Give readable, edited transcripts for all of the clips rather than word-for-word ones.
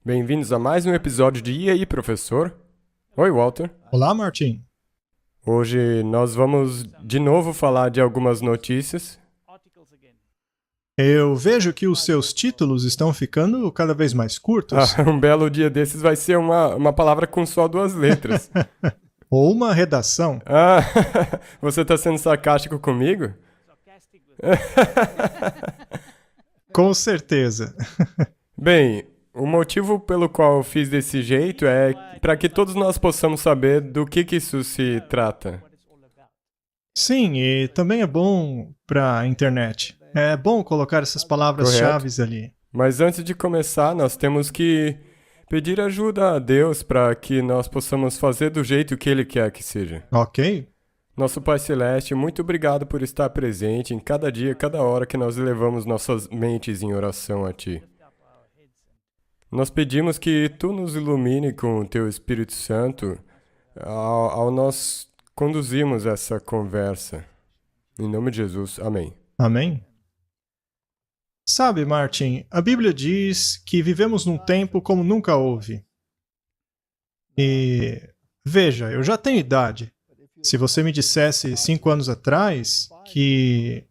Bem-vindos a mais um episódio de E aí, professor? Oi, Walter. Olá, Martin. Hoje nós vamos de novo falar de algumas notícias. Eu vejo que os seus títulos estão ficando cada vez mais curtos. Um belo dia desses vai ser uma palavra com só 2 letras. Ou uma redação. Ah, você está sendo sarcástico comigo? Com certeza. Bem, o motivo pelo qual eu fiz desse jeito é para que todos nós possamos saber do que isso se trata. Sim, e também é bom para a internet. É bom colocar essas palavras-chave ali. Mas antes de começar, nós temos que pedir ajuda a Deus para que nós possamos fazer do jeito que Ele quer que seja. Ok? Nosso Pai Celeste, muito obrigado por estar presente em cada dia, cada hora que nós elevamos nossas mentes em oração a Ti. Nós pedimos que Tu nos ilumine com o Teu Espírito Santo ao nós conduzirmos essa conversa. Em nome de Jesus, amém. Amém? Sabe, Martin, a Bíblia diz que vivemos num tempo como nunca houve. E veja, eu já tenho idade. Se você me dissesse 5 anos atrás que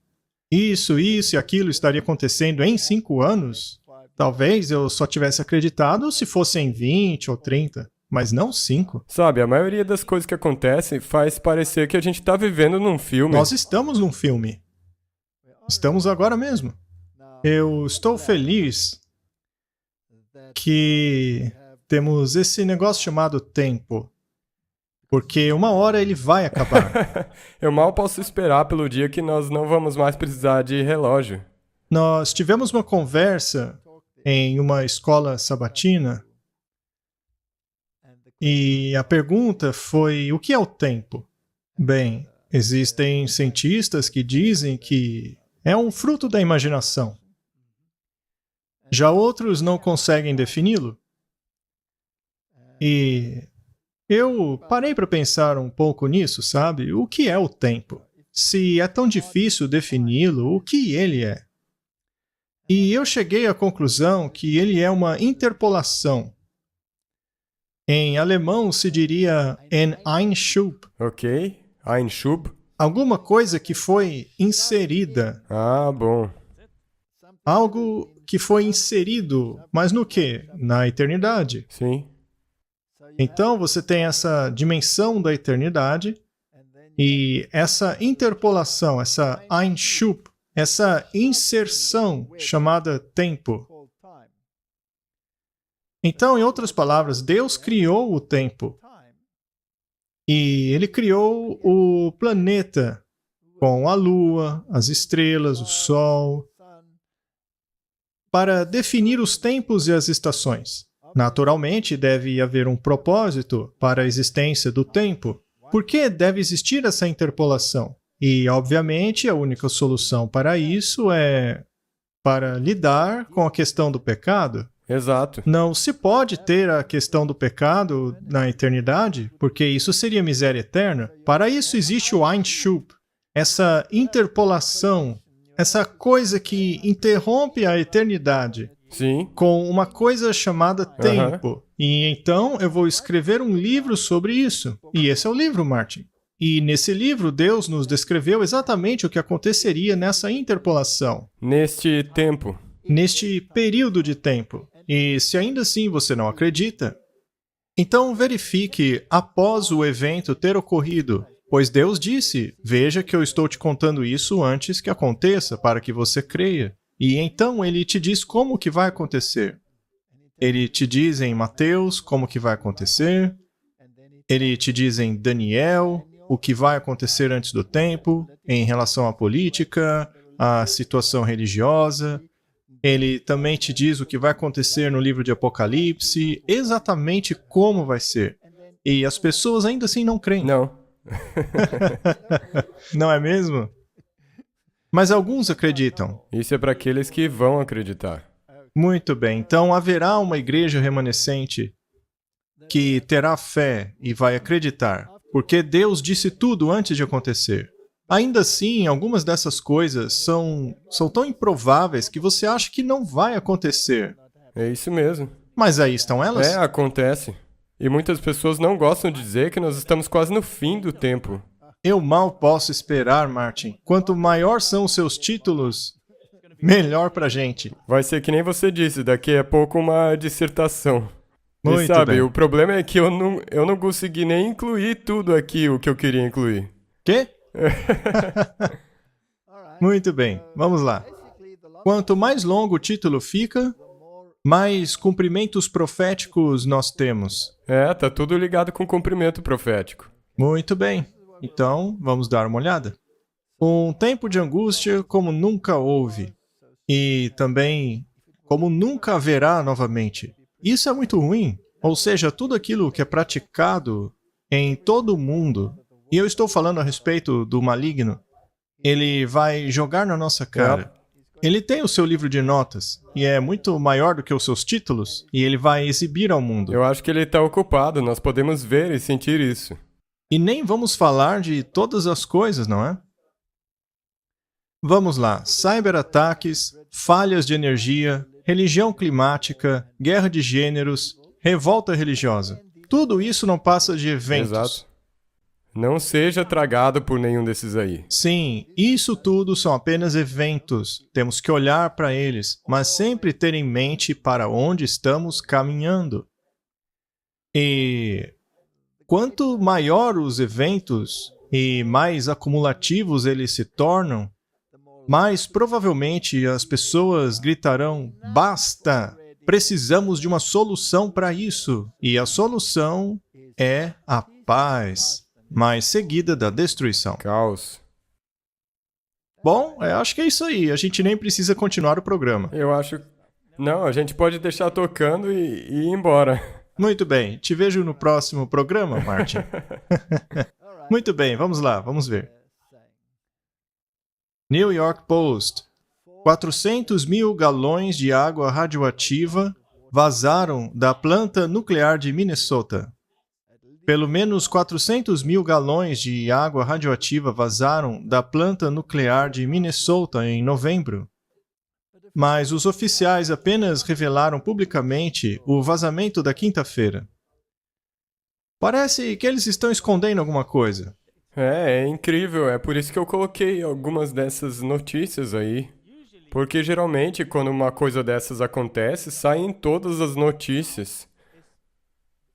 isso e aquilo estaria acontecendo em 5 anos, talvez eu só tivesse acreditado se fossem 20 ou 30, mas não 5. Sabe, a maioria das coisas que acontecem faz parecer que a gente está vivendo num filme. Nós estamos num filme. Estamos agora mesmo. Eu estou feliz que temos esse negócio chamado tempo, porque uma hora ele vai acabar. Eu mal posso esperar pelo dia que nós não vamos mais precisar de relógio. Nós tivemos uma conversa em uma escola sabatina e a pergunta foi: o que é o tempo? Bem, existem cientistas que dizem que é um fruto da imaginação. Já outros não conseguem defini-lo. E eu parei para pensar um pouco nisso, sabe? O que é o tempo? Se é tão difícil defini-lo, o que ele é? E eu cheguei à conclusão que ele é uma interpolação. Em alemão se diria ein Einschub. Ok? Einschub? Alguma coisa que foi inserida. Ah, bom. Algo que foi inserido, mas no quê? Na eternidade. Sim. Então você tem essa dimensão da eternidade e essa interpolação, essa Einschub, essa inserção chamada tempo. Então, em outras palavras, Deus criou o tempo. E Ele criou o planeta com a lua, as estrelas, o sol, para definir os tempos e as estações. Naturalmente, deve haver um propósito para a existência do tempo. Por que deve existir essa interpolação? E, obviamente, a única solução para isso é para lidar com a questão do pecado. Exato. Não se pode ter a questão do pecado na eternidade, porque isso seria miséria eterna. Para isso existe o Einschub, essa interpolação, essa coisa que interrompe a eternidade. Sim. Com uma coisa chamada tempo. E então eu vou escrever um livro sobre isso. E esse é o livro, Martin. E nesse livro, Deus nos descreveu exatamente o que aconteceria nessa interpolação. Neste tempo. Neste período de tempo. E se ainda assim você não acredita, então verifique após o evento ter ocorrido. Pois Deus disse: veja que eu estou te contando isso antes que aconteça, para que você creia. E então ele te diz como que vai acontecer. Ele te diz em Mateus como que vai acontecer. Ele te diz em Daniel o que vai acontecer antes do tempo, em relação à política, à situação religiosa. Ele também te diz o que vai acontecer no livro de Apocalipse, exatamente como vai ser. E as pessoas ainda assim não creem. Não. Não é mesmo? Mas alguns acreditam. Isso é para aqueles que vão acreditar. Muito bem, então haverá uma igreja remanescente que terá fé e vai acreditar, porque Deus disse tudo antes de acontecer. Ainda assim, algumas dessas coisas são tão improváveis que você acha que não vai acontecer. É isso mesmo. Mas aí estão elas? Acontece. E muitas pessoas não gostam de dizer que nós estamos quase no fim do tempo. Eu mal posso esperar, Martin. Quanto maior são os seus títulos, melhor pra gente. Vai ser que nem você disse, daqui a pouco uma dissertação. Muito e sabe, bem. o problema é que eu não consegui nem incluir tudo aqui o que eu queria incluir. Quê? Muito bem, vamos lá. Quanto mais longo o título fica, mais cumprimentos proféticos nós temos. Tá tudo ligado com o cumprimento profético. Muito bem. Então, vamos dar uma olhada. Um tempo de angústia como nunca houve. E também como nunca haverá novamente. Isso é muito ruim. Ou seja, tudo aquilo que é praticado em todo o mundo, e eu estou falando a respeito do maligno, ele vai jogar na nossa cara. Ele tem o seu livro de notas, e é muito maior do que os seus títulos, e ele vai exibir ao mundo. Eu acho que ele está ocupado, nós podemos ver e sentir isso. E nem vamos falar de todas as coisas, não é? Vamos lá. Cyberataques, falhas de energia, religião climática, guerra de gêneros, revolta religiosa. Tudo isso não passa de eventos. Exato. Não seja tragado por nenhum desses aí. Sim, isso tudo são apenas eventos. Temos que olhar para eles, mas sempre ter em mente para onde estamos caminhando. E quanto maior os eventos e mais acumulativos eles se tornam, mais provavelmente as pessoas gritarão: basta! Precisamos de uma solução para isso. E a solução é a paz, mas seguida da destruição. Caos. Bom, acho que é isso aí. A gente nem precisa continuar o programa. Eu acho... Não, a gente pode deixar tocando e ir embora. Muito bem. Te vejo no próximo programa, Martin. Muito bem, vamos lá, vamos ver. New York Post. 400 mil galões de água radioativa vazaram da planta nuclear de Minnesota. Pelo menos 400 mil galões de água radioativa vazaram da planta nuclear de Minnesota em novembro. Mas os oficiais apenas revelaram publicamente o vazamento da quinta-feira. Parece que eles estão escondendo alguma coisa. É incrível, é por isso que eu coloquei algumas dessas notícias aí. Porque geralmente quando uma coisa dessas acontece, saem todas as notícias.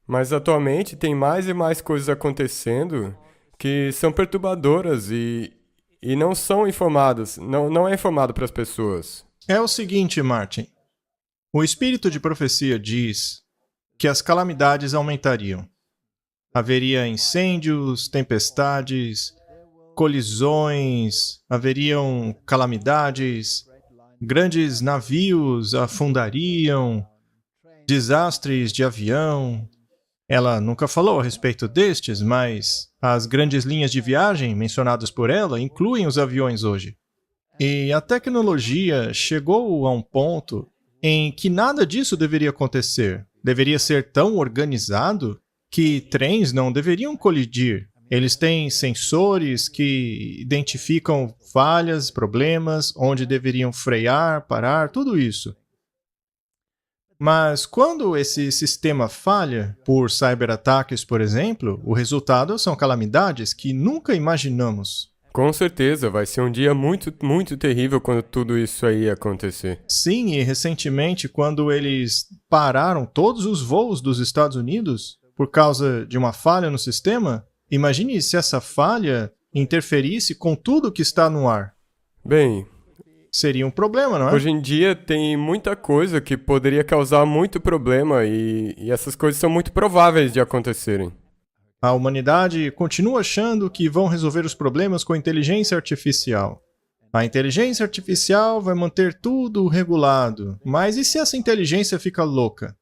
Mas atualmente tem mais e mais coisas acontecendo que são perturbadoras e não são informadas, não é informado para as pessoas. É o seguinte, Martin. O espírito de profecia diz que as calamidades aumentariam. Haveria incêndios, tempestades, colisões, haveriam calamidades, grandes navios afundariam, desastres de avião. Ela nunca falou a respeito destes, mas as grandes linhas de viagem mencionadas por ela incluem os aviões hoje. E a tecnologia chegou a um ponto em que nada disso deveria acontecer. Deveria ser tão organizado que trens não deveriam colidir. Eles têm sensores que identificam falhas, problemas, onde deveriam frear, parar, tudo isso. Mas quando esse sistema falha, por cyberataques, por exemplo, o resultado são calamidades que nunca imaginamos. Com certeza, vai ser um dia muito, muito terrível quando tudo isso aí acontecer. Sim, e recentemente, quando eles pararam todos os voos dos Estados Unidos por causa de uma falha no sistema, imagine se essa falha interferisse com tudo que está no ar. Bem, seria um problema, não é? Hoje em dia tem muita coisa que poderia causar muito problema e essas coisas são muito prováveis de acontecerem. A humanidade continua achando que vão resolver os problemas com a inteligência artificial. A inteligência artificial vai manter tudo regulado. Mas e se essa inteligência fica louca?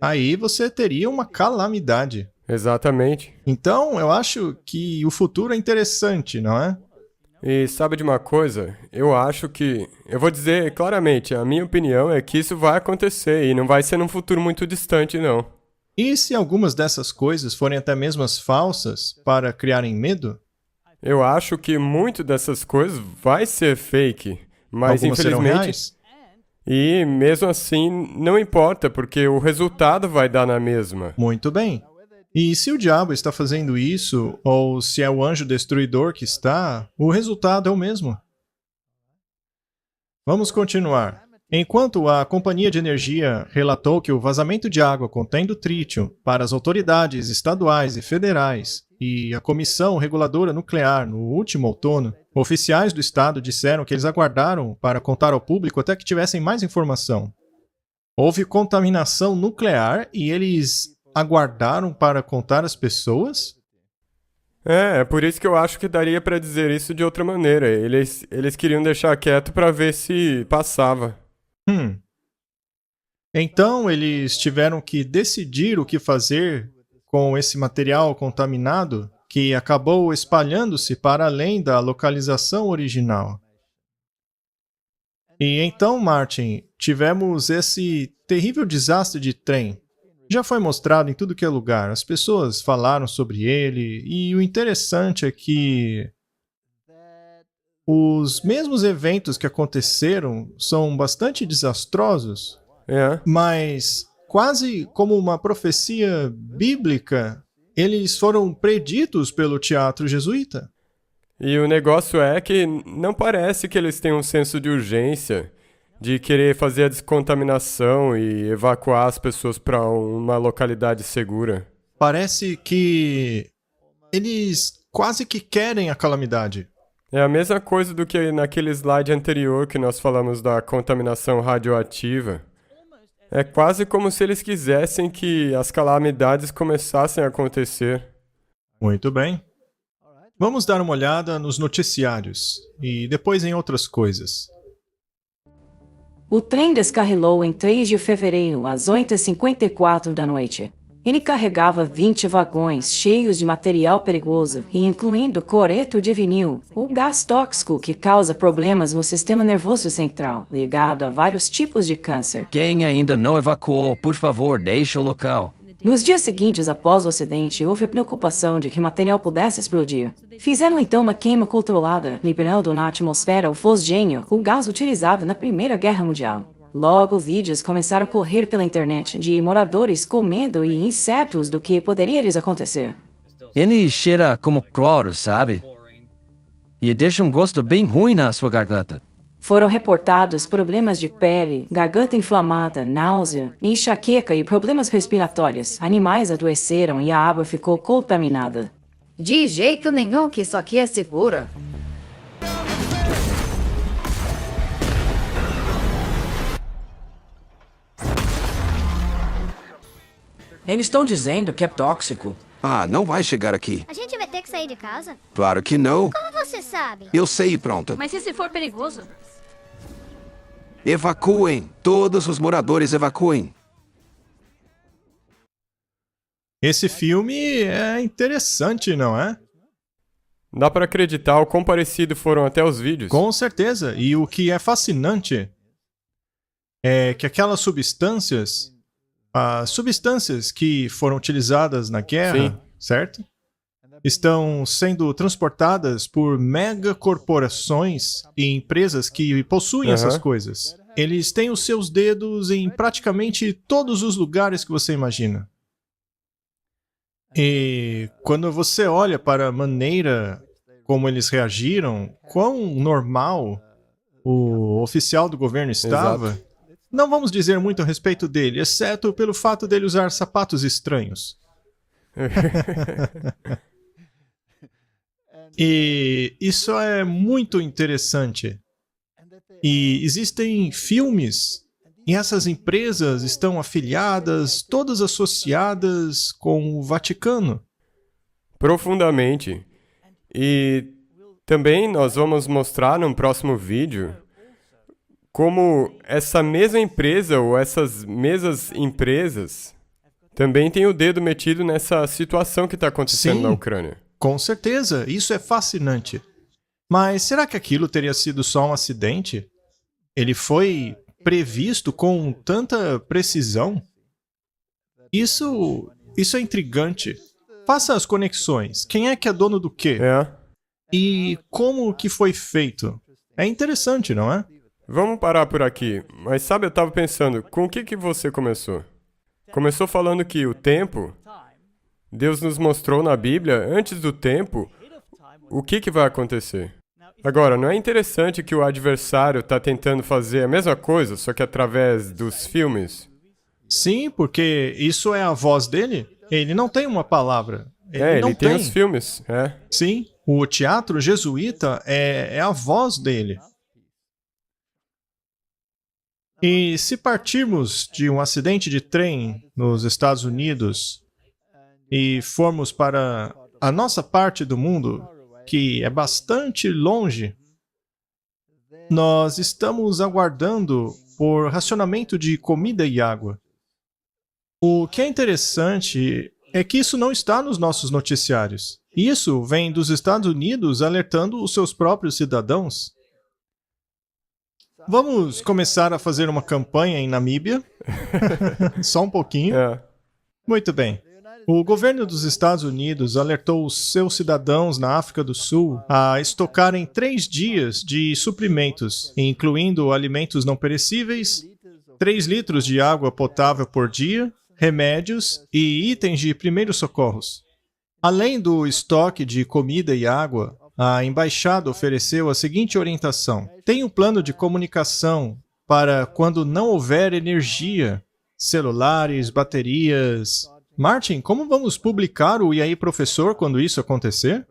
Aí você teria uma calamidade. Exatamente. Então, eu acho que o futuro é interessante, não é? E sabe de uma coisa? Eu acho que... Eu vou dizer claramente, a minha opinião é que isso vai acontecer e não vai ser num futuro muito distante, não. E se algumas dessas coisas forem até mesmo as falsas para criarem medo? Eu acho que muito dessas coisas vai ser fake, mas algumas serão infelizmente... reais? E mesmo assim, não importa, porque o resultado vai dar na mesma. Muito bem. E se o diabo está fazendo isso, ou se é o anjo destruidor que está, o resultado é o mesmo. Vamos continuar. Enquanto a companhia de energia relatou que o vazamento de água contendo trítio para as autoridades estaduais e federais e a Comissão Reguladora Nuclear no último outono, oficiais do estado disseram que eles aguardaram para contar ao público até que tivessem mais informação. Houve contaminação nuclear e eles aguardaram para contar às pessoas? É por isso que eu acho que daria pra dizer isso de outra maneira. Eles queriam deixar quieto pra ver se passava. Então eles tiveram que decidir o que fazer com esse material contaminado que acabou espalhando-se para além da localização original. E então, Martin, tivemos esse terrível desastre de trem. Já foi mostrado em tudo que é lugar, as pessoas falaram sobre ele, e o interessante é que os mesmos eventos que aconteceram são bastante desastrosos, É. mas quase como uma profecia bíblica, eles foram preditos pelo teatro jesuíta. E o negócio é que não parece que eles têm um senso de urgência de querer fazer a descontaminação e evacuar as pessoas para uma localidade segura. Parece que eles quase que querem a calamidade. É a mesma coisa do que naquele slide anterior que nós falamos da contaminação radioativa. É quase como se eles quisessem que as calamidades começassem a acontecer. Muito bem. Vamos dar uma olhada nos noticiários e depois em outras coisas. O trem descarrilou em 3 de fevereiro, às 8h54 da noite. Ele carregava 20 vagões cheios de material perigoso, incluindo coreto de vinil, o gás tóxico que causa problemas no sistema nervoso central, ligado a vários tipos de câncer. Quem ainda não evacuou, por favor, deixe o local. Nos dias seguintes após o acidente, houve a preocupação de que o material pudesse explodir. Fizeram então uma queima controlada, liberando na atmosfera o fosgênio, o gás utilizado na Primeira Guerra Mundial. Logo, vídeos começaram a correr pela internet de moradores comendo e insetos do que poderia lhes acontecer. Ele cheira como cloro, sabe? E deixa um gosto bem ruim na sua garganta. Foram reportados problemas de pele, garganta inflamada, náusea, enxaqueca e problemas respiratórios. Animais adoeceram e a água ficou contaminada. De jeito nenhum que isso aqui é seguro. Eles estão dizendo que é tóxico. Ah, não vai chegar aqui. A gente vai ter que sair de casa? Claro que não. Como você sabe? Eu sei e pronto. Mas e se for perigoso? Evacuem. Todos os moradores evacuem. Esse filme é interessante, não é? Dá para acreditar o quão parecido foram até os vídeos. Com certeza. E o que é fascinante é que aquelas substâncias, as substâncias que foram utilizadas na guerra, Sim. certo? Estão sendo transportadas por megacorporações e empresas que possuem essas coisas. Eles têm os seus dedos em praticamente todos os lugares que você imagina. E quando você olha para a maneira como eles reagiram, quão normal o oficial do governo estava, Exato. não vamos dizer muito a respeito dele, exceto pelo fato dele usar sapatos estranhos. E isso é muito interessante. E existem filmes, e essas empresas estão afiliadas, todas associadas com o Vaticano. Profundamente. E também nós vamos mostrar num próximo vídeo como essa mesma empresa ou essas mesmas empresas também tem o dedo metido nessa situação que está acontecendo Sim. na Ucrânia. Com certeza, isso é fascinante. Mas será que aquilo teria sido só um acidente? Ele foi previsto com tanta precisão? Isso é intrigante. Faça as conexões. Quem é que é dono do quê? É, E como que foi feito? É interessante, não é? Vamos parar por aqui. Mas sabe, eu tava pensando, com o que você começou? Começou falando que o tempo, Deus nos mostrou na Bíblia, antes do tempo, o que vai acontecer. Agora, não é interessante que o adversário está tentando fazer a mesma coisa, só que através dos filmes? Sim, porque isso é a voz dele. Ele não tem uma palavra. Ele não ele tem os filmes, Sim, o teatro jesuíta é a voz dele. E se partirmos de um acidente de trem nos Estados Unidos e formos para a nossa parte do mundo, que é bastante longe, nós estamos aguardando por racionamento de comida e água. O que é interessante é que isso não está nos nossos noticiários. Isso vem dos Estados Unidos alertando os seus próprios cidadãos. Vamos começar a fazer uma campanha em Namíbia? Só um pouquinho. Muito bem. O governo dos Estados Unidos alertou os seus cidadãos na África do Sul a estocarem 3 dias de suprimentos, incluindo alimentos não perecíveis, 3 litros de água potável por dia, remédios e itens de primeiros socorros. Além do estoque de comida e água, a embaixada ofereceu a seguinte orientação: tenha um plano de comunicação para quando não houver energia, celulares, baterias. Martin, como vamos publicar o E aí, professor, quando isso acontecer?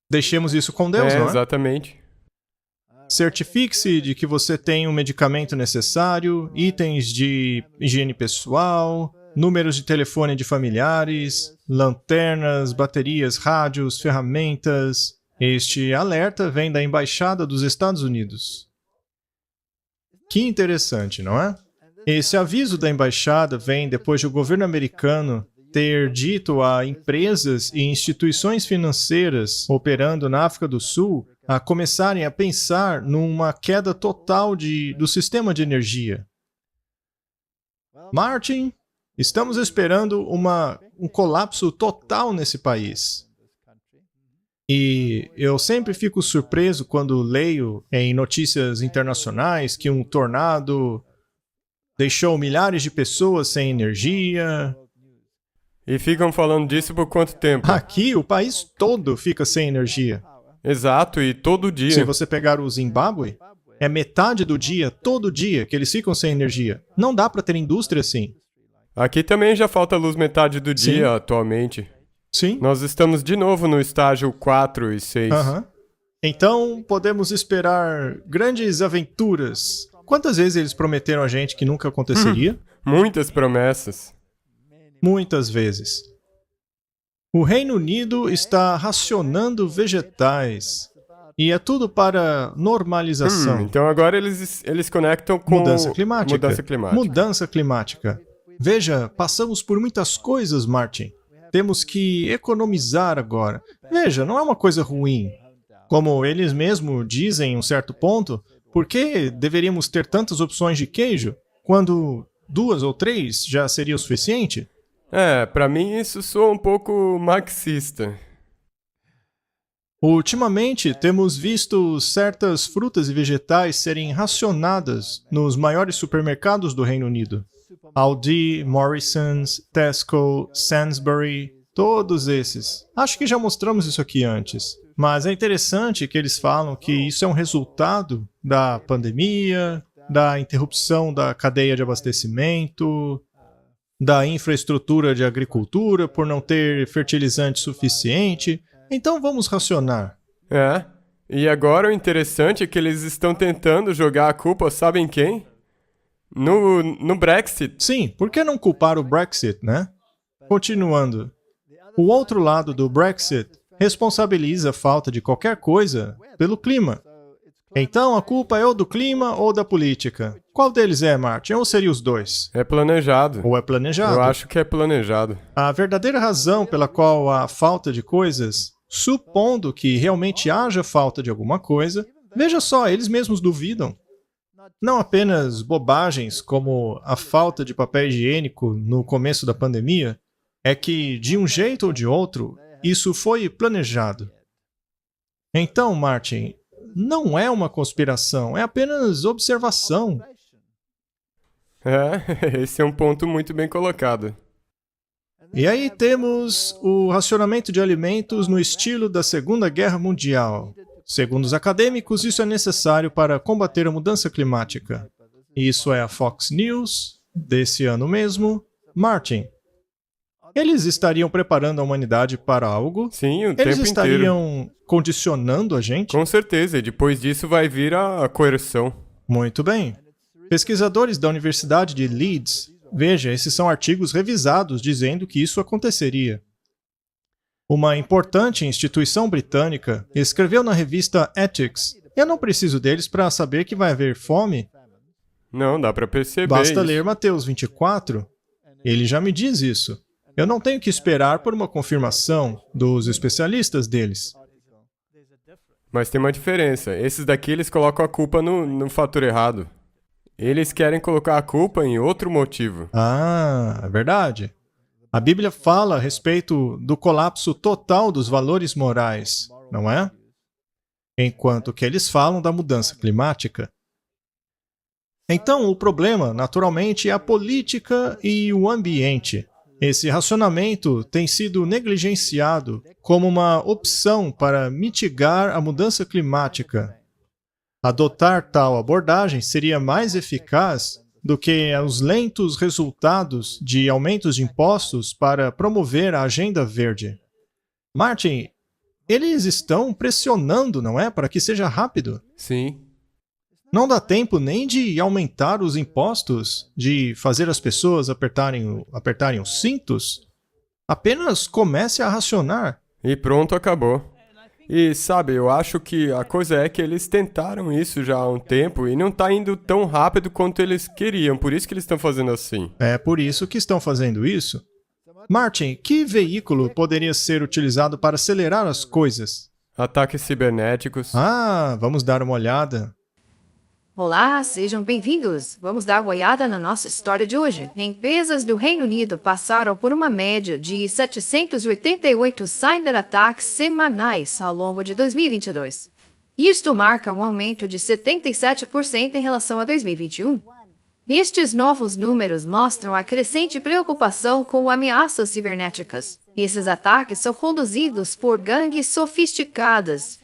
Deixemos isso com Deus, não é? Exatamente. Certifique-se de que você tem o medicamento necessário, itens de higiene pessoal, números de telefone de familiares, lanternas, baterias, rádios, ferramentas. Este alerta vem da Embaixada dos Estados Unidos. Que interessante, não é? Esse aviso da Embaixada vem depois de o governo americano ter dito a empresas e instituições financeiras operando na África do Sul a começarem a pensar numa queda total do sistema de energia. Martin, estamos esperando um colapso total nesse país. E eu sempre fico surpreso quando leio em notícias internacionais que um tornado deixou milhares de pessoas sem energia. E ficam falando disso por quanto tempo? Aqui, o país todo fica sem energia. Exato, e todo dia. Se você pegar o Zimbábue, é metade do dia, todo dia, que eles ficam sem energia. Não dá para ter indústria assim. Aqui também já falta luz metade do dia atualmente. Sim. Nós estamos de novo no estágio 4 e 6. Então, podemos esperar grandes aventuras. Quantas vezes eles prometeram a gente que nunca aconteceria? Muitas promessas. Muitas vezes. O Reino Unido está racionando vegetais. E é tudo para normalização. Então agora eles conectam com mudança climática. Mudança climática. Veja, passamos por muitas coisas, Martin. Temos que economizar agora. Veja, não é uma coisa ruim. Como eles mesmos dizem em um certo ponto, por que deveríamos ter tantas opções de queijo quando 2 ou 3 já seria o suficiente? Pra mim isso soa um pouco marxista. Ultimamente, temos visto certas frutas e vegetais serem racionadas nos maiores supermercados do Reino Unido. Aldi, Morrisons, Tesco, Sainsbury, todos esses. Acho que já mostramos isso aqui antes. Mas é interessante que eles falam que isso é um resultado da pandemia, da interrupção da cadeia de abastecimento, da infraestrutura de agricultura por não ter fertilizante suficiente. Então vamos racionar. E agora o interessante é que eles estão tentando jogar a culpa, sabem quem? No Brexit. Sim, por que não culpar o Brexit, né? Continuando. O outro lado do Brexit responsabiliza a falta de qualquer coisa pelo clima. Então a culpa é ou do clima ou da política. Qual deles é, Martin? Ou seria os dois? É planejado. Ou é planejado? Eu acho que é planejado. A verdadeira razão pela qual há falta de coisas, supondo que realmente haja falta de alguma coisa, veja só, eles mesmos duvidam. Não apenas bobagens como a falta de papel higiênico no começo da pandemia, é que, de um jeito ou de outro, isso foi planejado. Então, Martin, não é uma conspiração, é apenas observação. Esse é um ponto muito bem colocado. E aí temos o racionamento de alimentos no estilo da Segunda Guerra Mundial. Segundo os acadêmicos, isso é necessário para combater a mudança climática. Isso é a Fox News, desse ano mesmo. Martin, eles estariam preparando a humanidade para algo? Sim, o Eles tempo inteiro. estariam condicionando a gente? Com certeza, e depois disso vai vir a coerção. Muito bem. Pesquisadores da Universidade de Leeds, veja, esses são artigos revisados dizendo que isso aconteceria. Uma importante instituição britânica escreveu na revista Ethics. Eu não preciso deles para saber que vai haver fome. Não, dá pra perceber Basta isso. ler Mateus 24. Ele já me diz isso. Eu não tenho que esperar por uma confirmação dos especialistas deles. Mas tem uma diferença. Esses daqui, eles colocam a culpa no fator errado. Eles querem colocar a culpa em outro motivo. Ah, é verdade. A Bíblia fala a respeito do colapso total dos valores morais, não é? Enquanto que eles falam da mudança climática. Então, o problema, naturalmente, é a política e o ambiente. Esse racionamento tem sido negligenciado como uma opção para mitigar a mudança climática. Adotar tal abordagem seria mais eficaz do que os lentos resultados de aumentos de impostos para promover a agenda verde. Martin, eles estão pressionando, não é? Para que seja rápido. Sim. Não dá tempo nem de aumentar os impostos, de fazer as pessoas apertarem os cintos. Apenas comece a racionar. E pronto, acabou. E sabe, eu acho que a coisa é que eles tentaram isso já há um tempo e não tá indo tão rápido quanto eles queriam, por isso que eles estão fazendo assim. É por isso que estão fazendo isso. Martin, que veículo poderia ser utilizado para acelerar as coisas? Ataques cibernéticos. Ah, vamos dar uma olhada. Olá, sejam bem-vindos. Vamos dar uma olhada na nossa história de hoje. Empresas do Reino Unido passaram por uma média de 788 cyberataques semanais ao longo de 2022. Isto marca um aumento de 77% em relação a 2021. Estes novos números mostram a crescente preocupação com ameaças cibernéticas. Esses ataques são conduzidos por gangues sofisticadas.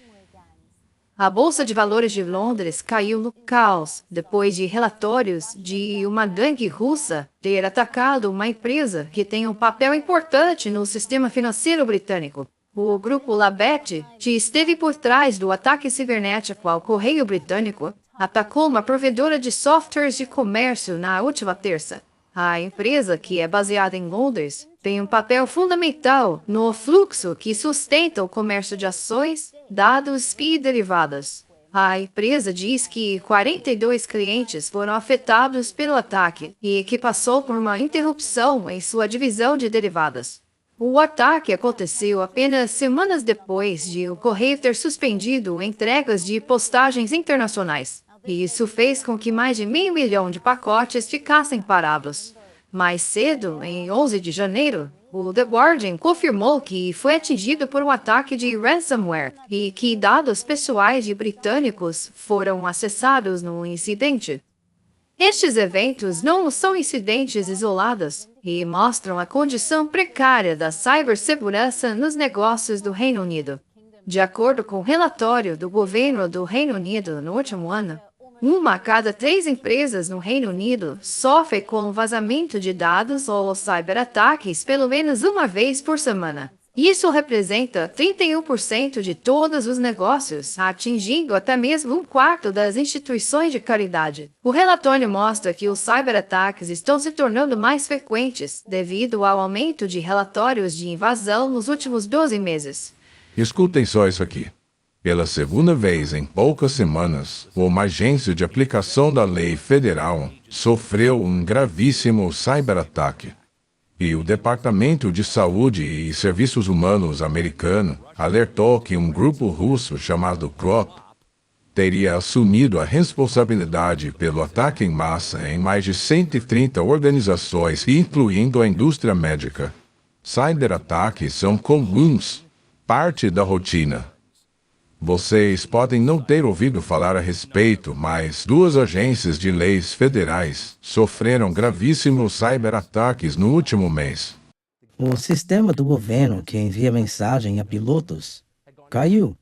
A Bolsa de Valores de Londres caiu no caos depois de relatórios de uma gangue russa ter atacado uma empresa que tem um papel importante no sistema financeiro britânico. O grupo Labette, que esteve por trás do ataque cibernético ao Correio Britânico, atacou uma provedora de softwares de comércio na última terça. A empresa, que é baseada em Londres, tem um papel fundamental no fluxo que sustenta o comércio de ações, dados e derivados. A empresa diz que 42 clientes foram afetados pelo ataque e que passou por uma interrupção em sua divisão de derivados. O ataque aconteceu apenas semanas depois de o correio ter suspendido entregas de postagens internacionais. E isso fez com que mais de 500 mil de pacotes ficassem parados. Mais cedo, em 11 de janeiro, o The Guardian confirmou que foi atingido por um ataque de ransomware e que dados pessoais de britânicos foram acessados no incidente. Estes eventos não são incidentes isolados e mostram a condição precária da cibersegurança nos negócios do Reino Unido. De acordo com o relatório do governo do Reino Unido no último ano, 1 a cada 3 empresas no Reino Unido sofre com vazamento de dados ou cyberataques pelo menos uma vez por semana. Isso representa 31% de todos os negócios, atingindo até mesmo 1/4 das instituições de caridade. O relatório mostra que os cyberataques estão se tornando mais frequentes devido ao aumento de relatórios de invasão nos últimos 12 meses. Escutem só isso aqui. Pela segunda vez em poucas semanas, uma agência de aplicação da lei federal sofreu um gravíssimo cyberataque. E o Departamento de Saúde e Serviços Humanos americano alertou que um grupo russo chamado Krop teria assumido a responsabilidade pelo ataque em massa em mais de 130 organizações, incluindo a indústria médica. Cyberataques são comuns, parte da rotina. Vocês podem não ter ouvido falar a respeito, mas 2 agências de leis federais sofreram gravíssimos cyberataques no último mês. O sistema do governo que envia mensagem a pilotos caiu.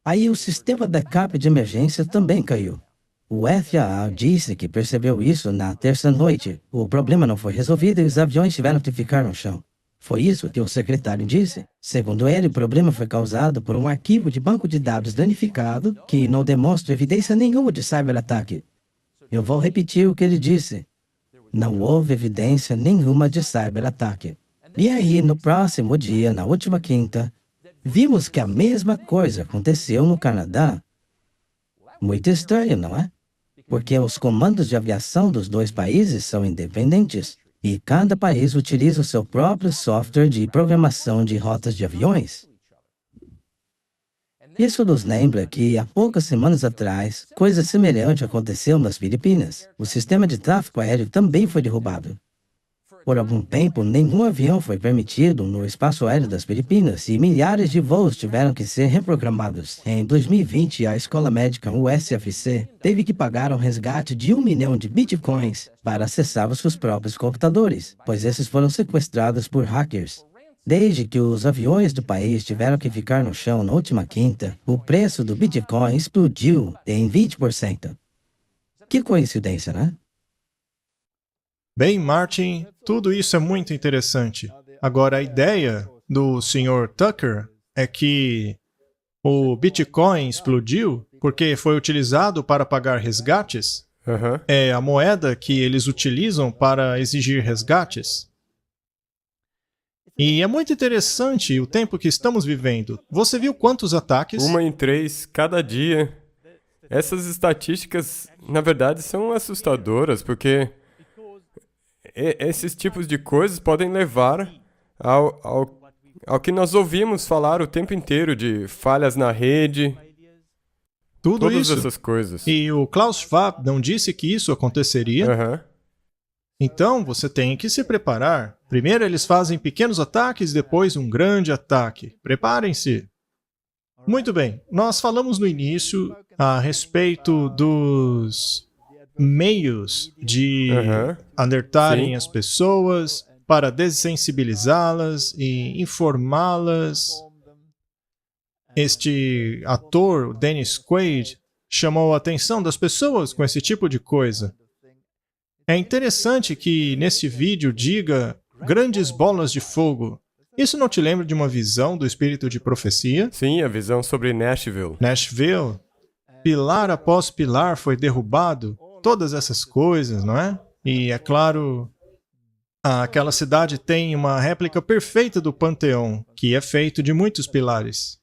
Aí o sistema backup de emergência também caiu. O FAA disse que percebeu isso na terça-noite. O problema não foi resolvido e os aviões tiveram que ficar no chão. Foi isso que o secretário disse. Segundo ele, o problema foi causado por um arquivo de banco de dados danificado que não demonstra evidência nenhuma de cyberataque. Eu vou repetir o que ele disse. Não houve evidência nenhuma de cyberataque. E aí, no próximo dia, na última quinta, vimos que a mesma coisa aconteceu no Canadá. Muito estranho, não é? Porque os comandos de aviação dos 2 países são independentes. E cada país utiliza o seu próprio software de programação de rotas de aviões. Isso nos lembra que, há poucas semanas atrás, coisa semelhante aconteceu nas Filipinas. O sistema de tráfego aéreo também foi derrubado. Por algum tempo, nenhum avião foi permitido no espaço aéreo das Filipinas e milhares de voos tiveram que ser reprogramados. Em 2020, a escola médica USFC teve que pagar um resgate de 1 milhão de bitcoins para acessar os seus próprios computadores, pois esses foram sequestrados por hackers. Desde que os aviões do país tiveram que ficar no chão na última quinta, o preço do Bitcoin explodiu em 20%. Que coincidência, né? Bem, Martin, tudo isso é muito interessante. Agora, a ideia do Sr. Tucker é que o Bitcoin explodiu porque foi utilizado para pagar resgates. É a moeda que eles utilizam para exigir resgates. E é muito interessante o tempo que estamos vivendo. Você viu quantos ataques? 1 em 3 cada dia. Essas estatísticas, na verdade, são assustadoras, porque esses tipos de coisas podem levar ao que nós ouvimos falar o tempo inteiro de falhas na rede. Todas essas coisas. E o Klaus Schwab não disse que isso aconteceria? Então, você tem que se preparar. Primeiro eles fazem pequenos ataques, depois um grande ataque. Preparem-se. Muito bem, nós falamos no início a respeito dos meios de alertarem as pessoas para dessensibilizá-las e informá-las. Este ator, Dennis Quaid, chamou a atenção das pessoas com esse tipo de coisa. É interessante que nesse vídeo diga grandes bolas de fogo. Isso não te lembra de uma visão do espírito de profecia? Sim, a visão sobre Nashville. Nashville. Pilar após pilar foi derrubado. Todas essas coisas, não é? E, é claro, aquela cidade tem uma réplica perfeita do Panteão, que é feito de muitos pilares.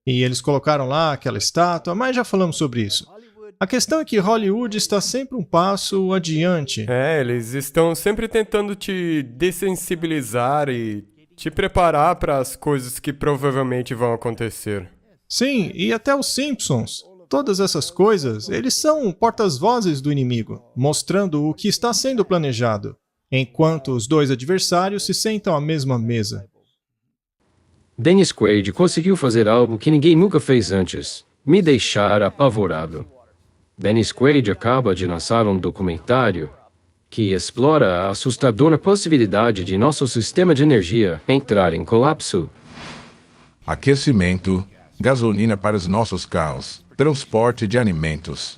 E eles colocaram lá aquela estátua, mas já falamos sobre isso. A questão é que Hollywood está sempre um passo adiante. Eles estão sempre tentando te dessensibilizar e te preparar para as coisas que provavelmente vão acontecer. Sim, e até os Simpsons. Todas essas coisas, eles são portas-vozes do inimigo, mostrando o que está sendo planejado, enquanto os 2 adversários se sentam à mesma mesa. Dennis Quaid conseguiu fazer algo que ninguém nunca fez antes, me deixar apavorado. Dennis Quaid acaba de lançar um documentário que explora a assustadora possibilidade de nosso sistema de energia entrar em colapso. Aquecimento, gasolina para os nossos carros, transporte de alimentos.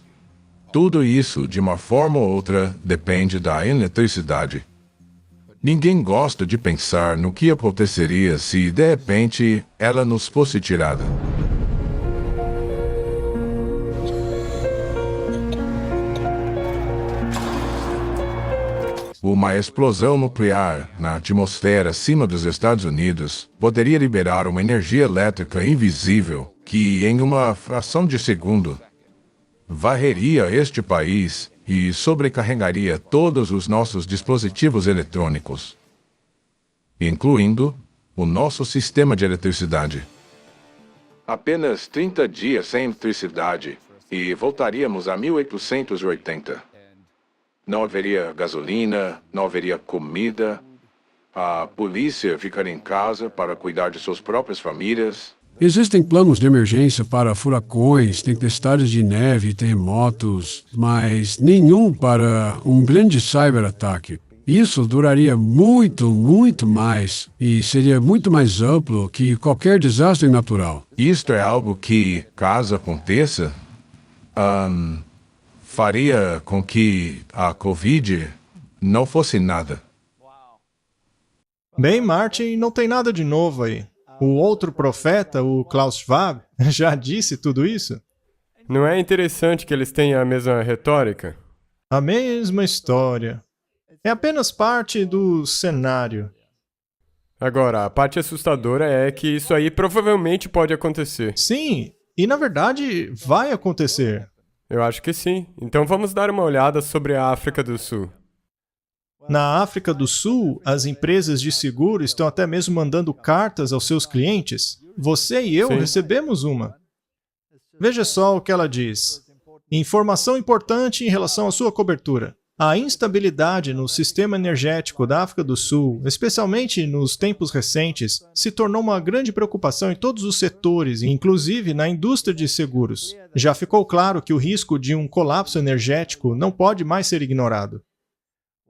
Tudo isso, de uma forma ou outra, depende da eletricidade. Ninguém gosta de pensar no que aconteceria se, de repente, ela nos fosse tirada. Uma explosão nuclear na atmosfera acima dos Estados Unidos poderia liberar uma energia elétrica invisível que, em uma fração de segundo, varreria este país e sobrecarregaria todos os nossos dispositivos eletrônicos, incluindo o nosso sistema de eletricidade. Apenas 30 dias sem eletricidade e voltaríamos a 1880. Não haveria gasolina, não haveria comida, a polícia ficaria em casa para cuidar de suas próprias famílias. Existem planos de emergência para furacões, tempestades de neve, terremotos, mas nenhum para um grande cyberataque. Isso duraria muito, muito mais e seria muito mais amplo que qualquer desastre natural. Isto é algo que, caso aconteça, faria com que a Covid não fosse nada. Bem, Martin, não tem nada de novo aí. O outro profeta, o Klaus Schwab, já disse tudo isso? Não é interessante que eles tenham a mesma retórica? A mesma história. É apenas parte do cenário. Agora, a parte assustadora é que isso aí provavelmente pode acontecer. Sim, e na verdade vai acontecer. Eu acho que sim. Então vamos dar uma olhada sobre a África do Sul. Na África do Sul, as empresas de seguro estão até mesmo mandando cartas aos seus clientes. Você e eu recebemos uma. Veja só o que ela diz. Informação importante em relação à sua cobertura. A instabilidade no sistema energético da África do Sul, especialmente nos tempos recentes, se tornou uma grande preocupação em todos os setores, inclusive na indústria de seguros. Já ficou claro que o risco de um colapso energético não pode mais ser ignorado.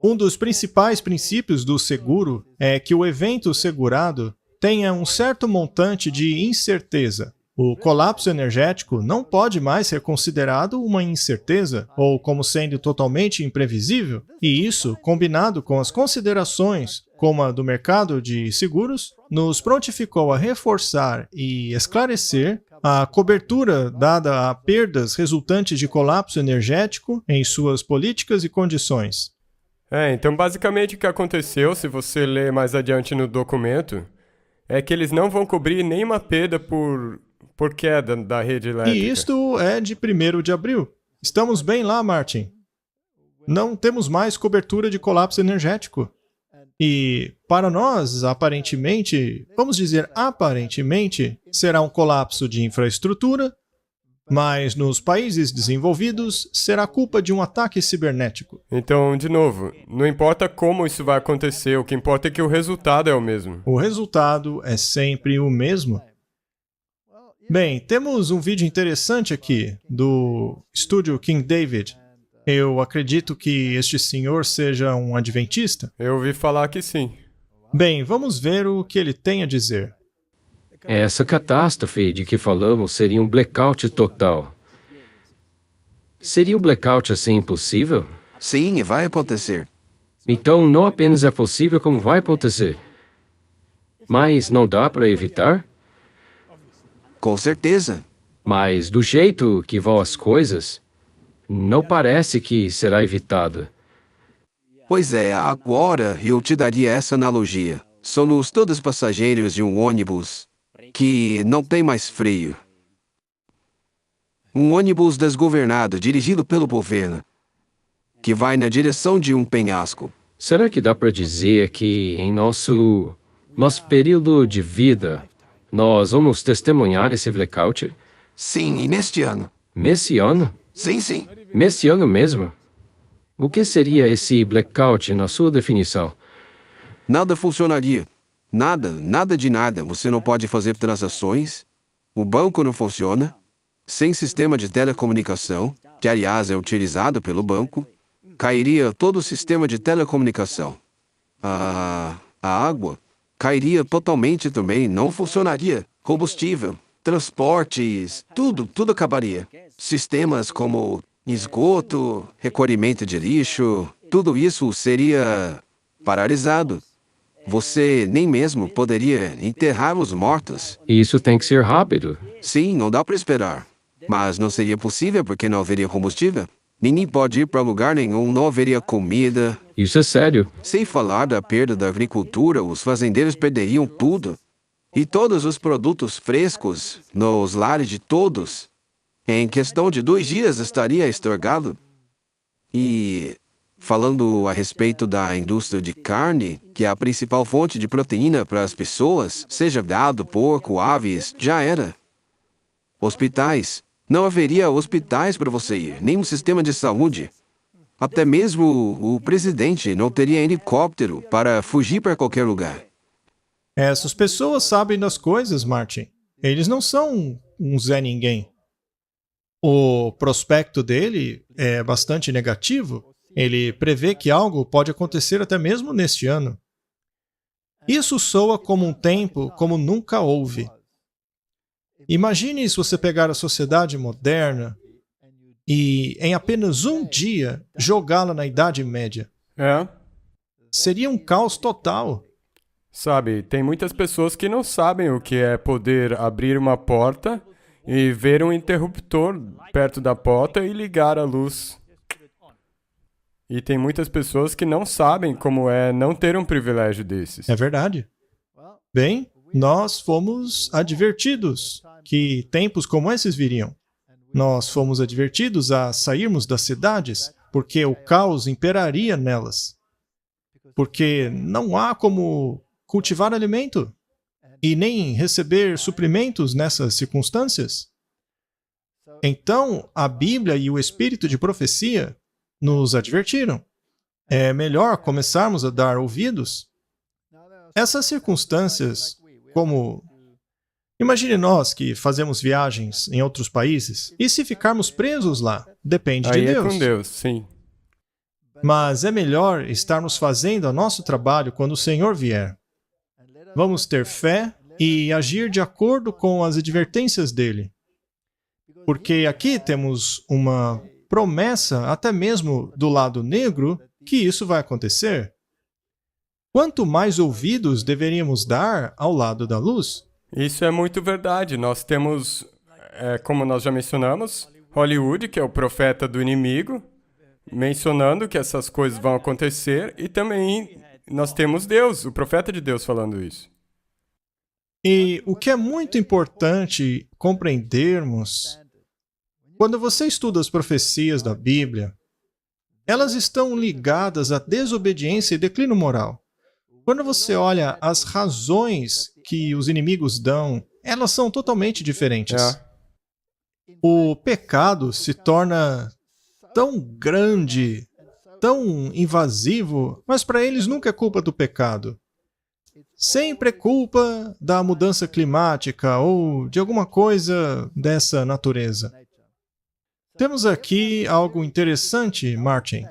Um dos principais princípios do seguro é que o evento segurado tenha um certo montante de incerteza. O colapso energético não pode mais ser considerado uma incerteza ou como sendo totalmente imprevisível, e isso, combinado com as considerações como a do mercado de seguros, nos prontificou a reforçar e esclarecer a cobertura dada a perdas resultantes de colapso energético em suas políticas e condições. Então basicamente o que aconteceu, se você ler mais adiante no documento, é que eles não vão cobrir nenhuma perda por queda da rede elétrica. E isto é de 1º de abril. Estamos bem lá, Martin. Não temos mais cobertura de colapso energético. E, para nós, aparentemente, vamos dizer aparentemente, será um colapso de infraestrutura, mas nos países desenvolvidos será culpa de um ataque cibernético. Então, de novo, não importa como isso vai acontecer, o que importa é que o resultado é o mesmo. O resultado é sempre o mesmo. Bem, temos um vídeo interessante aqui do estúdio King David. Eu acredito que este senhor seja um adventista. Eu ouvi falar que sim. Bem, vamos ver o que ele tem a dizer. Essa catástrofe de que falamos seria um blackout total. Seria um blackout assim impossível? Sim, vai acontecer. Então não apenas é possível, como vai acontecer. Mas não dá para evitar? Com certeza. Mas do jeito que vão as coisas, não parece que será evitada. Pois é, agora eu te daria essa analogia. Somos todos passageiros de um ônibus que não tem mais freio. Um ônibus desgovernado, dirigido pelo governo, que vai na direção de um penhasco. Será que dá para dizer que em nosso período de vida, nós vamos testemunhar esse blackout? Sim, e neste ano. Nesse ano? Sim, sim. Nesse ano mesmo? O que seria esse blackout na sua definição? Nada funcionaria. Nada de nada. Você não pode fazer transações. O banco não funciona. Sem sistema de telecomunicação, que aliás é utilizado pelo banco, cairia todo o sistema de telecomunicação. A água cairia totalmente também, não funcionaria. Combustível, transportes, tudo acabaria. Sistemas como esgoto, recolhimento de lixo, tudo isso seria paralisado. Você nem mesmo poderia enterrar os mortos. Isso tem que ser rápido. Sim, não dá para esperar. Mas não seria possível porque não haveria combustível. Ninguém pode ir para lugar nenhum, não haveria comida. Isso é sério. Sem falar da perda da agricultura, os fazendeiros perderiam tudo. E todos os produtos frescos, nos lares de todos, em questão de 2 dias estaria estragado. E falando a respeito da indústria de carne, que é a principal fonte de proteína para as pessoas, seja gado, porco, aves, já era. Hospitais. Não haveria hospitais para você ir, nem um sistema de saúde. Até mesmo o presidente não teria helicóptero para fugir para qualquer lugar. Essas pessoas sabem das coisas, Martin. Eles não são um Zé Ninguém. O prospecto dele é bastante negativo. Ele prevê que algo pode acontecer até mesmo neste ano. Isso soa como um tempo como nunca houve. Imagine se você pegar a sociedade moderna e, em apenas um dia, jogá-la na Idade Média. Seria um caos total. Sabe, tem muitas pessoas que não sabem o que é poder abrir uma porta e ver um interruptor perto da porta e ligar a luz. E tem muitas pessoas que não sabem como é não ter um privilégio desses. É verdade. Bem, nós fomos advertidos que tempos como esses viriam. Nós fomos advertidos a sairmos das cidades, porque o caos imperaria nelas. Porque não há como cultivar alimento e nem receber suprimentos nessas circunstâncias. Então, a Bíblia e o espírito de profecia nos advertiram. É melhor começarmos a dar ouvidos. Essas circunstâncias, como... Imagine nós que fazemos viagens em outros países, e se ficarmos presos lá? Depende de Deus. Aí é com Deus, sim. Mas é melhor estarmos fazendo o nosso trabalho quando o Senhor vier. Vamos ter fé e agir de acordo com as advertências dele. Porque aqui temos uma promessa, até mesmo do lado negro, que isso vai acontecer. Quanto mais ouvidos deveríamos dar ao lado da luz? Isso é muito verdade. Nós temos, como nós já mencionamos, Hollywood, que é o profeta do inimigo, mencionando que essas coisas vão acontecer, e também nós temos Deus, o profeta de Deus, falando isso. E o que é muito importante compreendermos, quando você estuda as profecias da Bíblia, elas estão ligadas à desobediência e declínio moral. Quando você olha as razões que os inimigos dão, elas são totalmente diferentes. O pecado se torna tão grande, tão invasivo, mas para eles nunca é culpa do pecado. Sempre é culpa da mudança climática ou de alguma coisa dessa natureza. Temos aqui algo interessante, Martin.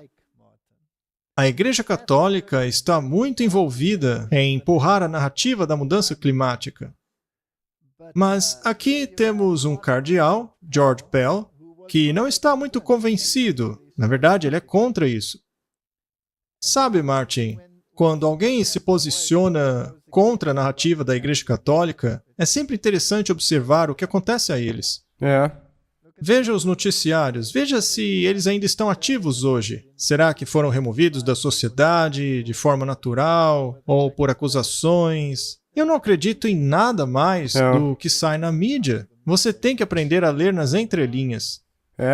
A Igreja Católica está muito envolvida em empurrar a narrativa da mudança climática. Mas aqui temos um cardeal, George Pell, que não está muito convencido. Na verdade, ele é contra isso. Sabe, Martin, quando alguém se posiciona contra a narrativa da Igreja Católica, é sempre interessante observar o que acontece a eles. Veja os noticiários, veja se eles ainda estão ativos hoje. Será que foram removidos da sociedade de forma natural ou por acusações? Eu não acredito em nada mais do que sai na mídia. Você tem que aprender a ler nas entrelinhas.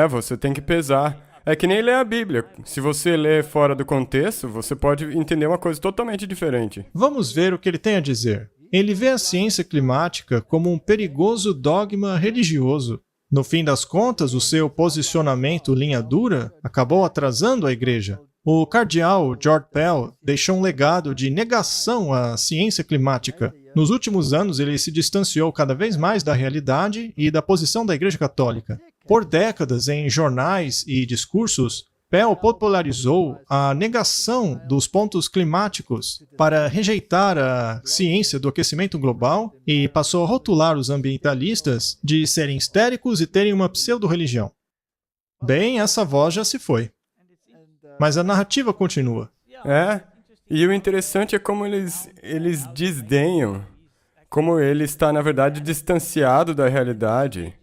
Você tem que pesar. É que nem ler a Bíblia. Se você ler fora do contexto, você pode entender uma coisa totalmente diferente. Vamos ver o que ele tem a dizer. Ele vê a ciência climática como um perigoso dogma religioso. No fim das contas, o seu posicionamento linha dura acabou atrasando a Igreja. O cardeal George Pell deixou um legado de negação à ciência climática. Nos últimos anos, ele se distanciou cada vez mais da realidade e da posição da Igreja Católica. Por décadas, em jornais e discursos, Pell popularizou a negação dos pontos climáticos para rejeitar a ciência do aquecimento global e passou a rotular os ambientalistas de serem histéricos e terem uma pseudo-religião. Bem, essa voz já se foi. Mas a narrativa continua. E o interessante é como eles desdenham, como ele está, na verdade, distanciado da realidade.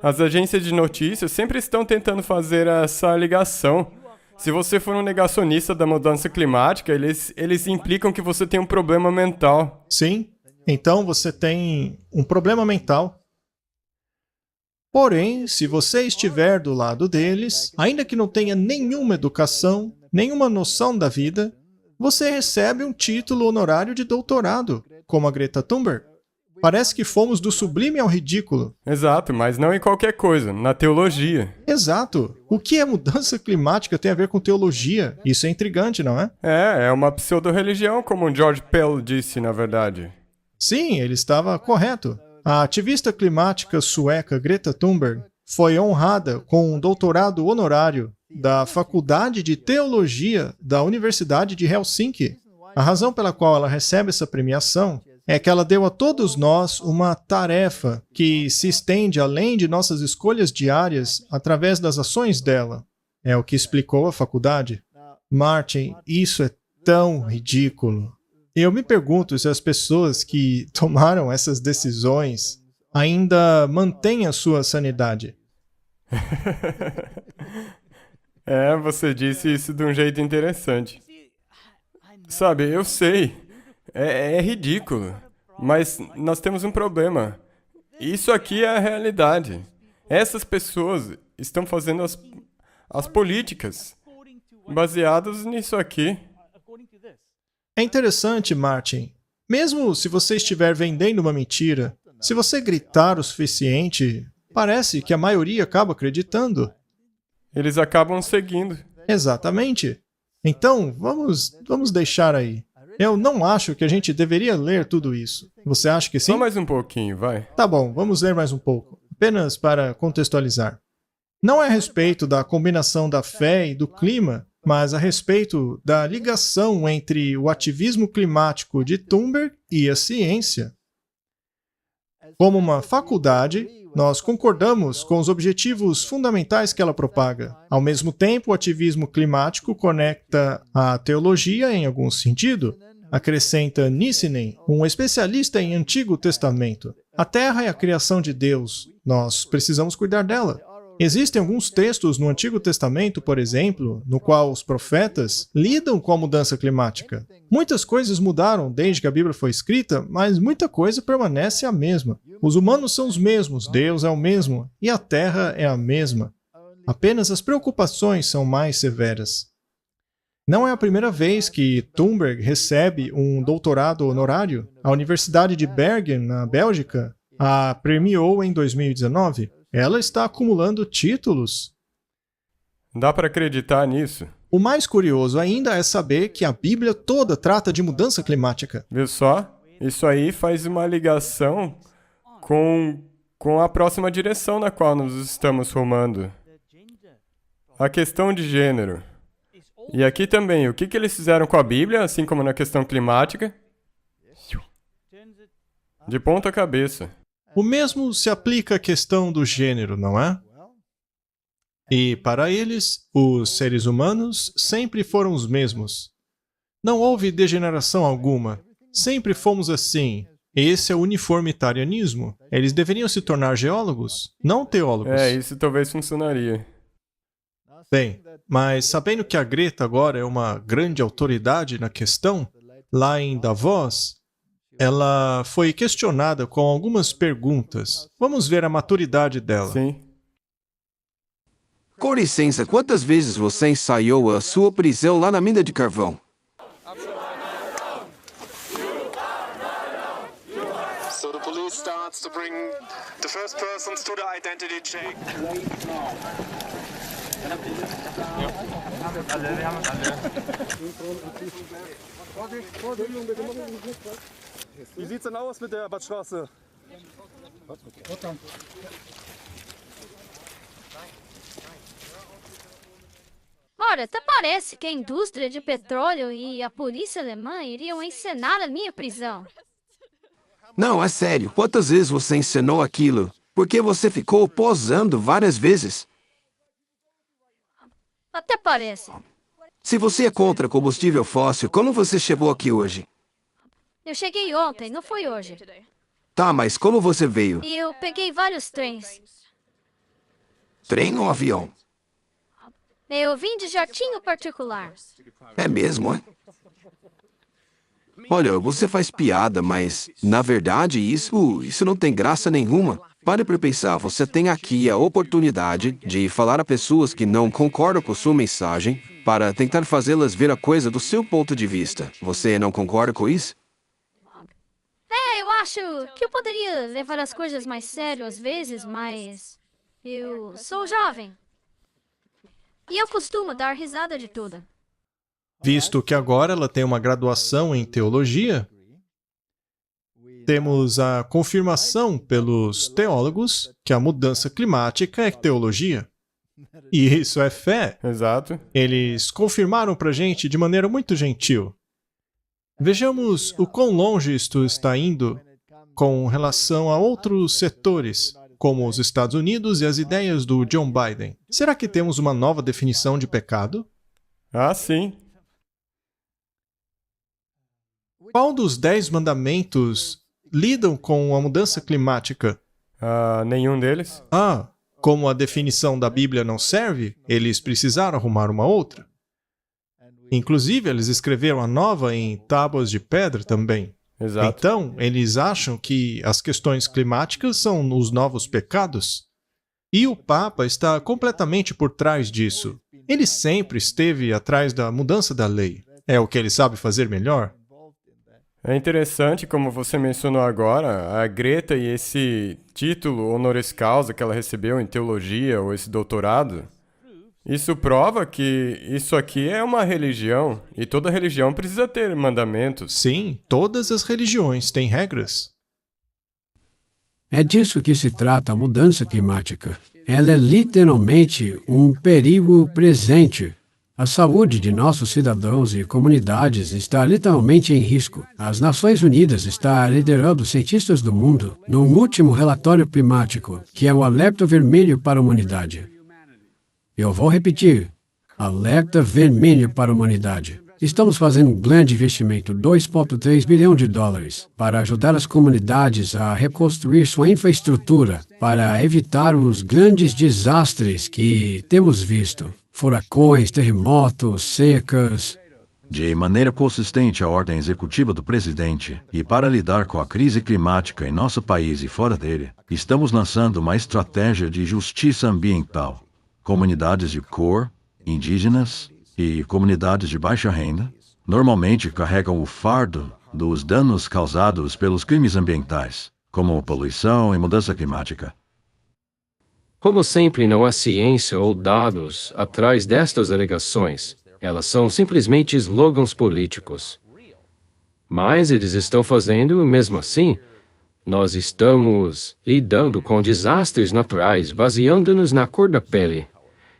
As agências de notícias sempre estão tentando fazer essa ligação. Se você for um negacionista da mudança climática, eles implicam que você tem um problema mental. Sim, então você tem um problema mental. Porém, se você estiver do lado deles, ainda que não tenha nenhuma educação, nenhuma noção da vida, você recebe um título honorário de doutorado, como a Greta Thunberg. Parece que fomos do sublime ao ridículo. Exato, mas não em qualquer coisa, na teologia. Exato. O que a mudança climática tem a ver com teologia? Isso é intrigante, não é? É uma pseudo-religião, como o George Pell disse, na verdade. Sim, ele estava correto. A ativista climática sueca Greta Thunberg foi honrada com um doutorado honorário da Faculdade de Teologia da Universidade de Helsinki. A razão pela qual ela recebe essa premiação é que ela deu a todos nós uma tarefa que se estende além de nossas escolhas diárias através das ações dela. É o que explicou a faculdade. Martin, isso é tão ridículo. Eu me pergunto se as pessoas que tomaram essas decisões ainda mantêm a sua sanidade. Você disse isso de um jeito interessante. Sabe, eu sei. É ridículo. Mas nós temos um problema. Isso aqui é a realidade. Essas pessoas estão fazendo as políticas baseadas nisso aqui. É interessante, Martin. Mesmo se você estiver vendendo uma mentira, se você gritar o suficiente, parece que a maioria acaba acreditando. Eles acabam seguindo. Exatamente. Então, vamos deixar aí. Eu não acho que a gente deveria ler tudo isso. Você acha que sim? Só mais um pouquinho, vai. Tá bom, vamos ler mais um pouco. Apenas para contextualizar. Não é a respeito da combinação da fé e do clima, mas a respeito da ligação entre o ativismo climático de Thunberg e a ciência. Como uma faculdade, nós concordamos com os objetivos fundamentais que ela propaga. Ao mesmo tempo, o ativismo climático conecta a teologia em algum sentido. Acrescenta Nissinen, um especialista em Antigo Testamento. A Terra é a criação de Deus. Nós precisamos cuidar dela. Existem alguns textos no Antigo Testamento, por exemplo, no qual os profetas lidam com a mudança climática. Muitas coisas mudaram desde que a Bíblia foi escrita, mas muita coisa permanece a mesma. Os humanos são os mesmos, Deus é o mesmo, e a Terra é a mesma. Apenas as preocupações são mais severas. Não é a primeira vez que Thunberg recebe um doutorado honorário. A Universidade de Bergen, na Bélgica, a premiou em 2019. Ela está acumulando títulos. Dá para acreditar nisso? O mais curioso ainda é saber que a Bíblia toda trata de mudança climática. Viu só? Isso aí faz uma ligação com a próxima direção na qual nós estamos rumando. A questão de gênero. E aqui também, o que eles fizeram com a Bíblia, assim como na questão climática? De ponta cabeça. O mesmo se aplica à questão do gênero, não é? E, para eles, os seres humanos sempre foram os mesmos. Não houve degeneração alguma. Sempre fomos assim. Esse é o uniformitarianismo. Eles deveriam se tornar geólogos, não teólogos. Isso talvez funcionaria. Bem, mas sabendo que a Greta agora é uma grande autoridade na questão, lá em Davos, ela foi questionada com algumas perguntas. Vamos ver a maturidade dela. Sim. Com licença, quantas vezes você ensaiou a sua prisão lá na mina de carvão? So the police starts to bring the first persons to the identity check. Wie sieht's denn aus mit der Badstraße? Ora, até parece que a indústria de petróleo e a polícia alemã iriam encenar a minha prisão. Não, é sério. Quantas vezes você encenou aquilo? Porque você ficou posando várias vezes. Até parece. Se você é contra combustível fóssil, como você chegou aqui hoje? Eu cheguei ontem, não foi hoje. Tá, mas como você veio? E eu peguei vários trens. Trem ou avião? Eu vim de jatinho particular. É mesmo, é? Olha, você faz piada, mas, na verdade, isso não tem graça nenhuma. Pare para pensar, você tem aqui a oportunidade de falar a pessoas que não concordam com sua mensagem para tentar fazê-las ver a coisa do seu ponto de vista. Você não concorda com isso? Eu acho que eu poderia levar as coisas mais sério às vezes, mas eu sou jovem. E eu costumo dar risada de tudo. Visto que agora ela tem uma graduação em teologia, temos a confirmação pelos teólogos que a mudança climática é teologia. E isso é fé. Exato. Eles confirmaram pra gente de maneira muito gentil. Vejamos o quão longe isto está indo com relação a outros setores, como os Estados Unidos e as ideias do John Biden. Será que temos uma nova definição de pecado? Ah, sim. Qual dos 10 mandamentos lidam com a mudança climática? Nenhum deles. Como a definição da Bíblia não serve, eles precisaram arrumar uma outra. Inclusive, eles escreveram a nova em tábuas de pedra também. Exato. Então, eles acham que as questões climáticas são os novos pecados. E o Papa está completamente por trás disso. Ele sempre esteve atrás da mudança da lei. É o que ele sabe fazer melhor. É interessante, como você mencionou agora, a Greta e esse título honoris causa que ela recebeu em teologia, ou esse doutorado, isso prova que isso aqui é uma religião, e toda religião precisa ter mandamentos. Sim, todas as religiões têm regras. É disso que se trata a mudança climática. Ela é literalmente um perigo presente. A saúde de nossos cidadãos e comunidades está literalmente em risco. As Nações Unidas estão liderando cientistas do mundo no último relatório climático, que é o alerta vermelho para a humanidade. Eu vou repetir. Alerta vermelho para a humanidade. Estamos fazendo um grande investimento, 2,3 bilhões de dólares, para ajudar as comunidades a reconstruir sua infraestrutura, para evitar os grandes desastres que temos visto. Furacões, terremotos, secas. De maneira consistente, a ordem executiva do presidente, e para lidar com a crise climática em nosso país e fora dele, estamos lançando uma estratégia de justiça ambiental. Comunidades de cor, indígenas e comunidades de baixa renda normalmente carregam o fardo dos danos causados pelos crimes ambientais, como poluição e mudança climática. Como sempre, não há ciência ou dados atrás destas alegações. Elas são simplesmente slogans políticos. Mas eles estão fazendo mesmo assim. Nós estamos lidando com desastres naturais baseando-nos na cor da pele.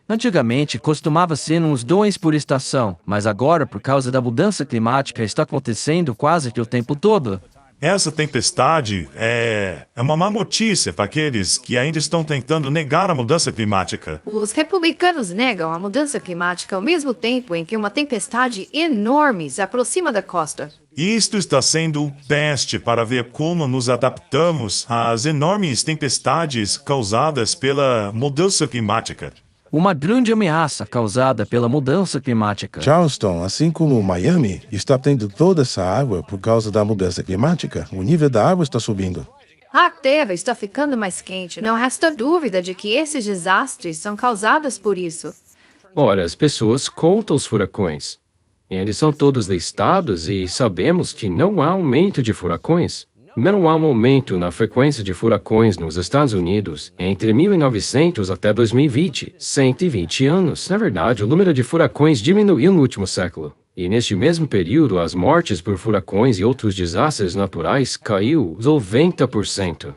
Antigamente costumava ser uns 2 por estação, mas agora, por causa da mudança climática, está acontecendo quase que o tempo todo. Essa tempestade é uma má notícia para aqueles que ainda estão tentando negar a mudança climática. Os republicanos negam a mudança climática ao mesmo tempo em que uma tempestade enorme se aproxima da costa. Isto está sendo um teste para ver como nos adaptamos às enormes tempestades causadas pela mudança climática. Uma grande ameaça causada pela mudança climática. Charleston, assim como Miami, está tendo toda essa água por causa da mudança climática. O nível da água está subindo. A Terra está ficando mais quente. Não resta dúvida de que esses desastres são causados por isso. Ora, as pessoas contam os furacões. Eles são todos listados e sabemos que não há aumento de furacões. Não há um aumento na frequência de furacões nos Estados Unidos entre 1900 até 2020, 120 anos. Na verdade, o número de furacões diminuiu no último século. E neste mesmo período, as mortes por furacões e outros desastres naturais caiu 90%.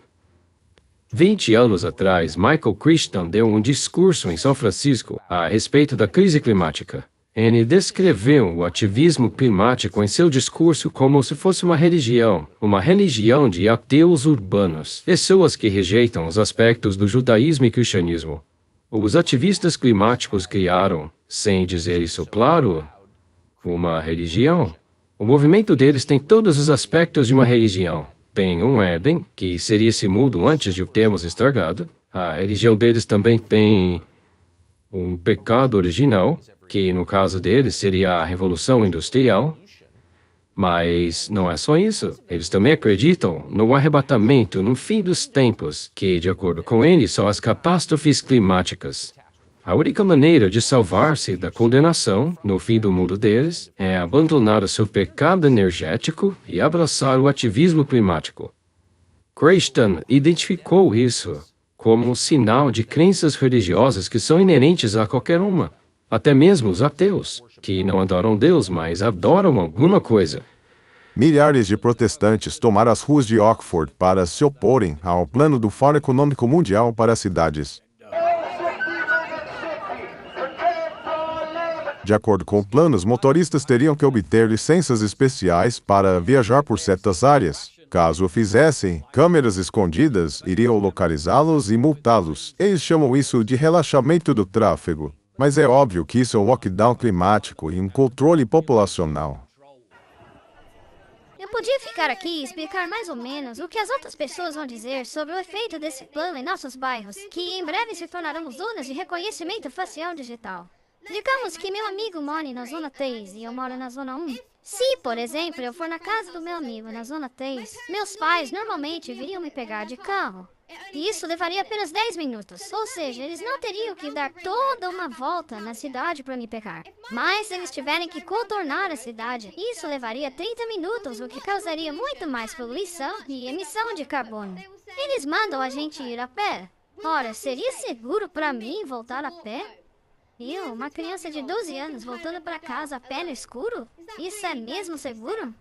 20 anos atrás, Michael Crichton deu um discurso em São Francisco a respeito da crise climática. Ele descreveu o ativismo climático em seu discurso como se fosse uma religião de ateus urbanos, pessoas que rejeitam os aspectos do judaísmo e cristianismo. Os ativistas climáticos criaram, sem dizer isso claro, uma religião. O movimento deles tem todos os aspectos de uma religião. Tem um Éden, que seria esse mundo antes de o termos estragado. A religião deles também tem um pecado original, que no caso deles seria a Revolução Industrial. Mas não é só isso. Eles também acreditam no arrebatamento no fim dos tempos, que, de acordo com eles, são as catástrofes climáticas. A única maneira de salvar-se da condenação no fim do mundo deles é abandonar o seu pecado energético e abraçar o ativismo climático. Crichton identificou isso como um sinal de crenças religiosas que são inerentes a qualquer uma. Até mesmo os ateus, que não adoram Deus, mas adoram alguma coisa. Milhares de protestantes tomaram as ruas de Oxford para se oporem ao plano do Fórum Econômico Mundial para as cidades. De acordo com o plano, os motoristas teriam que obter licenças especiais para viajar por certas áreas. Caso o fizessem, câmeras escondidas iriam localizá-los e multá-los. Eles chamam isso de relaxamento do tráfego. Mas é óbvio que isso é um lockdown climático e um controle populacional. Eu podia ficar aqui e explicar mais ou menos o que as outras pessoas vão dizer sobre o efeito desse plano em nossos bairros, que em breve se tornarão zonas de reconhecimento facial digital. Digamos que meu amigo mora na zona 3 e eu moro na zona 1. Se, por exemplo, eu for na casa do meu amigo na zona 3, meus pais normalmente viriam me pegar de carro. E isso levaria apenas 10 minutos, ou seja, eles não teriam que dar toda uma volta na cidade para me pegar. Mas se eles tiverem que contornar a cidade, isso levaria 30 minutos, o que causaria muito mais poluição e emissão de carbono. Eles mandam a gente ir a pé. Ora, seria seguro para mim voltar a pé? Eu, uma criança de 12 anos, voltando para casa a pé no escuro? Isso é mesmo seguro?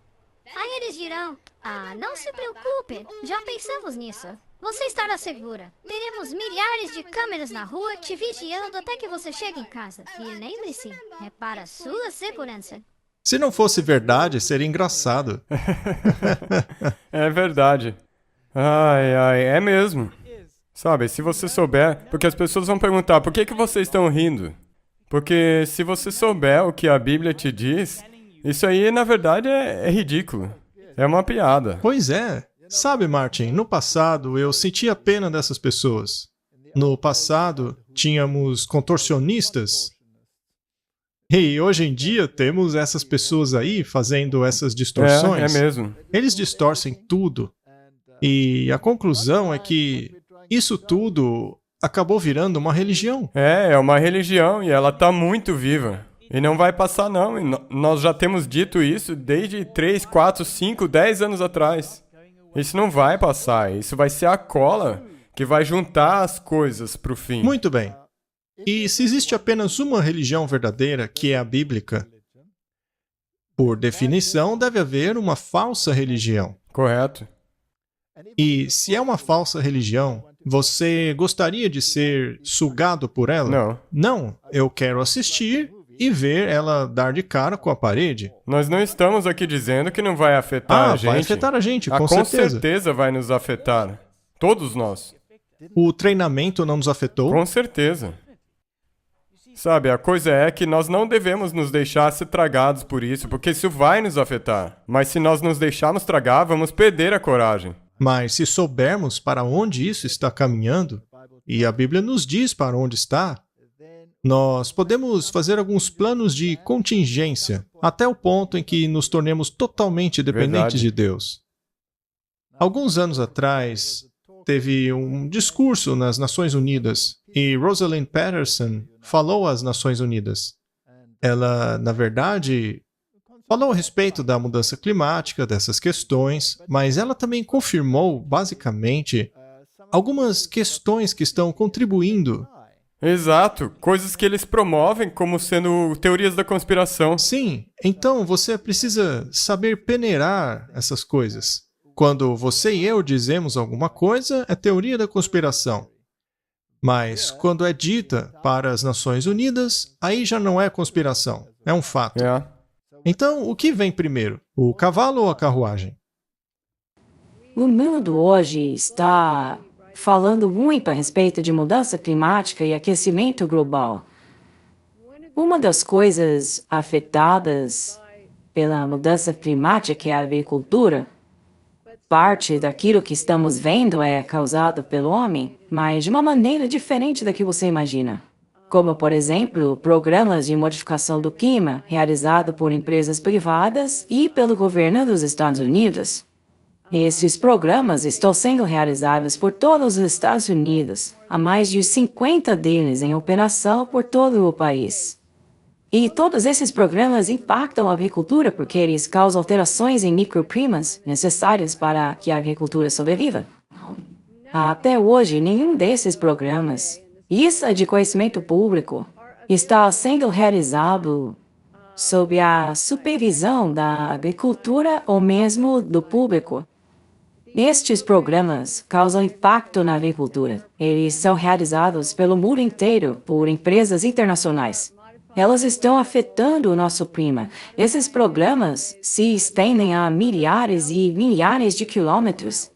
Aí eles dirão, não se preocupe, já pensamos nisso. Você estará segura. Teremos milhares de câmeras na rua te vigiando até que você chegue em casa. E lembre-se, é para a sua segurança. Se não fosse verdade, seria engraçado. É verdade. Ai, é mesmo. Sabe, se você souber, porque as pessoas vão perguntar, por que vocês estão rindo? Porque se você souber o que a Bíblia te diz, isso aí, na verdade, é ridículo. É uma piada. Pois é. Sabe, Martin, no passado eu sentia pena dessas pessoas. No passado, tínhamos contorcionistas. E hoje em dia temos essas pessoas aí fazendo essas distorções. É mesmo. Eles distorcem tudo. E a conclusão é que isso tudo acabou virando uma religião. É uma religião e ela está muito viva. E não vai passar não. E nós já temos dito isso desde 3, 4, 5, 10 anos atrás. Isso não vai passar. Isso vai ser a cola que vai juntar as coisas para o fim. Muito bem. E se existe apenas uma religião verdadeira, que é a bíblica, por definição, deve haver uma falsa religião. Correto. E se é uma falsa religião, você gostaria de ser sugado por ela? Não. Não, eu quero assistir e ver ela dar de cara com a parede. Nós não estamos aqui dizendo que não vai afetar a gente. Vai afetar a gente, com certeza. Com certeza vai nos afetar. Todos nós. O treinamento não nos afetou? Com certeza. Sabe, a coisa é que nós não devemos nos deixar ser tragados por isso, porque isso vai nos afetar. Mas se nós nos deixarmos tragar, vamos perder a coragem. Mas se soubermos para onde isso está caminhando, e a Bíblia nos diz para onde está, nós podemos fazer alguns planos de contingência, até o ponto em que nos tornemos totalmente dependentes de Deus. Alguns anos atrás, teve um discurso nas Nações Unidas, e Rosalind Patterson falou às Nações Unidas. Ela, na verdade, falou a respeito da mudança climática, dessas questões, mas ela também confirmou, basicamente, algumas questões que estão contribuindo. Exato, coisas que eles promovem como sendo teorias da conspiração. Sim, então você precisa saber peneirar essas coisas. Quando você e eu dizemos alguma coisa, é teoria da conspiração. Mas quando é dita para as Nações Unidas, aí já não é conspiração, é um fato. Então, o que vem primeiro, o cavalo ou a carruagem? O mundo hoje está falando muito a respeito de mudança climática e aquecimento global. Uma das coisas afetadas pela mudança climática é a agricultura. Parte daquilo que estamos vendo é causado pelo homem, mas de uma maneira diferente da que você imagina. Como, por exemplo, programas de modificação do clima realizados por empresas privadas e pelo governo dos Estados Unidos. Esses programas estão sendo realizados por todos os Estados Unidos, há mais de 50 deles em operação por todo o país. E todos esses programas impactam a agricultura porque eles causam alterações em microprimas necessárias para que a agricultura sobreviva. Até hoje, nenhum desses programas, isso é de conhecimento público, está sendo realizado sob a supervisão da agricultura ou mesmo do público. Estes programas causam impacto na agricultura. Eles são realizados pelo mundo inteiro por empresas internacionais. Elas estão afetando o nosso clima. Esses programas se estendem a milhares e milhares de quilômetros.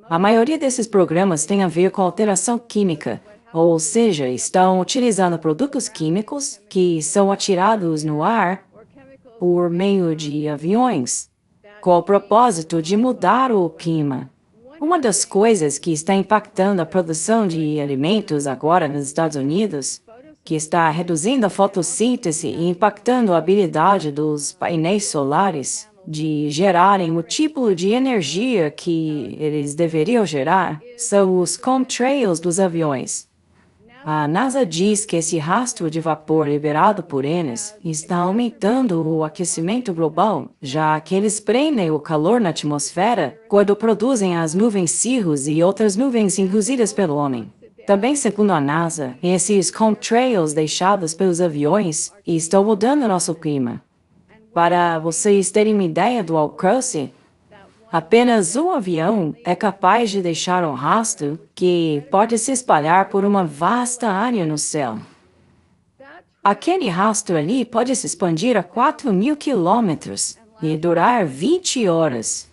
A maioria desses programas tem a ver com alteração química, ou seja, estão utilizando produtos químicos que são atirados no ar por meio de aviões, com o propósito de mudar o clima. Uma das coisas que está impactando a produção de alimentos agora nos Estados Unidos, que está reduzindo a fotossíntese e impactando a habilidade dos painéis solares de gerarem o tipo de energia que eles deveriam gerar, são os chemtrails dos aviões. A NASA diz que esse rastro de vapor liberado por eles está aumentando o aquecimento global, já que eles prendem o calor na atmosfera quando produzem as nuvens cirrus e outras nuvens induzidas pelo homem. Também, segundo a NASA, esses chemtrails deixados pelos aviões estão mudando nosso clima. Para vocês terem uma ideia do alcance, apenas um avião é capaz de deixar um rastro que pode se espalhar por uma vasta área no céu. Aquele rastro ali pode se expandir a 4.000 quilômetros e durar 20 horas.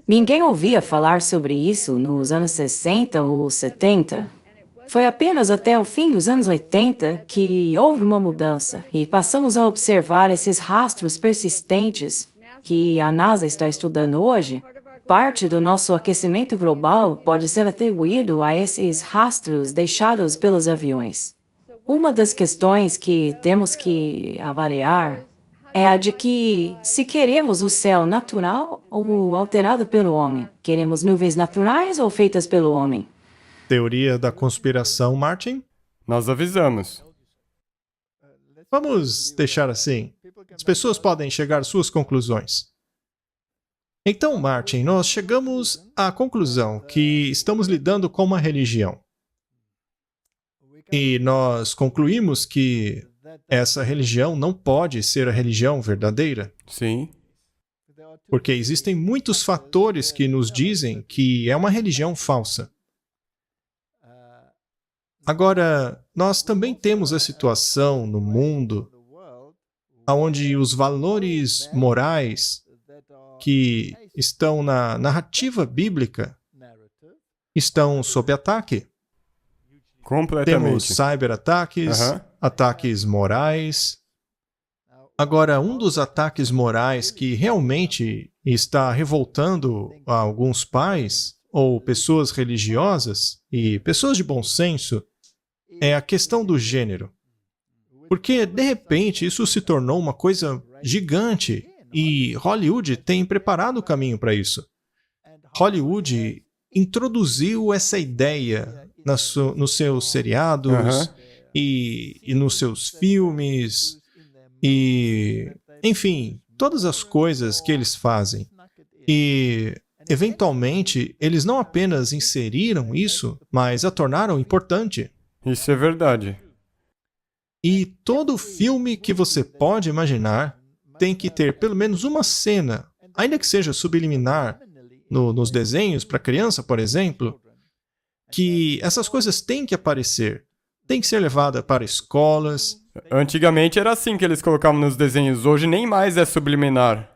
Ninguém ouvia falar sobre isso nos anos 60 ou 70. Foi apenas até o fim dos anos 80 que houve uma mudança e passamos a observar esses rastros persistentes que a NASA está estudando hoje. Parte do nosso aquecimento global pode ser atribuído a esses rastros deixados pelos aviões. Uma das questões que temos que avaliar é a de que, se queremos o céu natural ou alterado pelo homem, queremos nuvens naturais ou feitas pelo homem? Teoria da conspiração, Martin? Nós avisamos. Vamos deixar assim. As pessoas podem chegar às suas conclusões. Então, Martin, nós chegamos à conclusão que estamos lidando com uma religião. E nós concluímos que essa religião não pode ser a religião verdadeira. Sim. Porque existem muitos fatores que nos dizem que é uma religião falsa. Agora, nós também temos a situação no mundo onde os valores morais que estão na narrativa bíblica estão sob ataque. Completamente. Temos cyberataques, ataques morais. Agora, um dos ataques morais que realmente está revoltando a alguns pais ou pessoas religiosas e pessoas de bom senso é a questão do gênero. Porque, de repente, isso se tornou uma coisa gigante e Hollywood tem preparado o caminho para isso. Hollywood introduziu essa ideia nos seus seriados e nos seus filmes e, enfim, todas as coisas que eles fazem. E, eventualmente, eles não apenas inseriram isso, mas a tornaram importante. Isso é verdade. E todo filme que você pode imaginar tem que ter pelo menos uma cena, ainda que seja subliminar, nos desenhos para criança, por exemplo, que essas coisas têm que aparecer. Tem que ser levada para escolas. Antigamente era assim que eles colocavam nos desenhos, hoje nem mais é subliminar.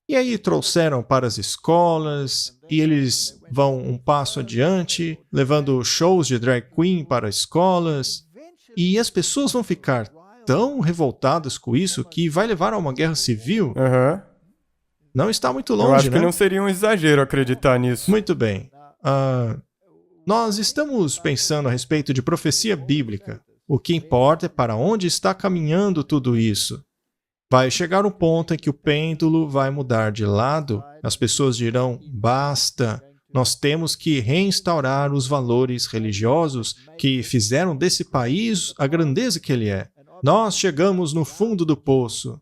E aí trouxeram para as escolas, e eles vão um passo adiante, levando shows de drag queen para escolas, e as pessoas vão ficar tão revoltadas com isso que vai levar a uma guerra civil. Não está muito longe, Eu acho que né? não seria um exagero acreditar nisso. Muito bem. Nós estamos pensando a respeito de profecia bíblica. O que importa é para onde está caminhando tudo isso. Vai chegar um ponto em que o pêndulo vai mudar de lado. As pessoas dirão, basta, nós temos que reinstaurar os valores religiosos que fizeram desse país a grandeza que ele é. Nós chegamos no fundo do poço.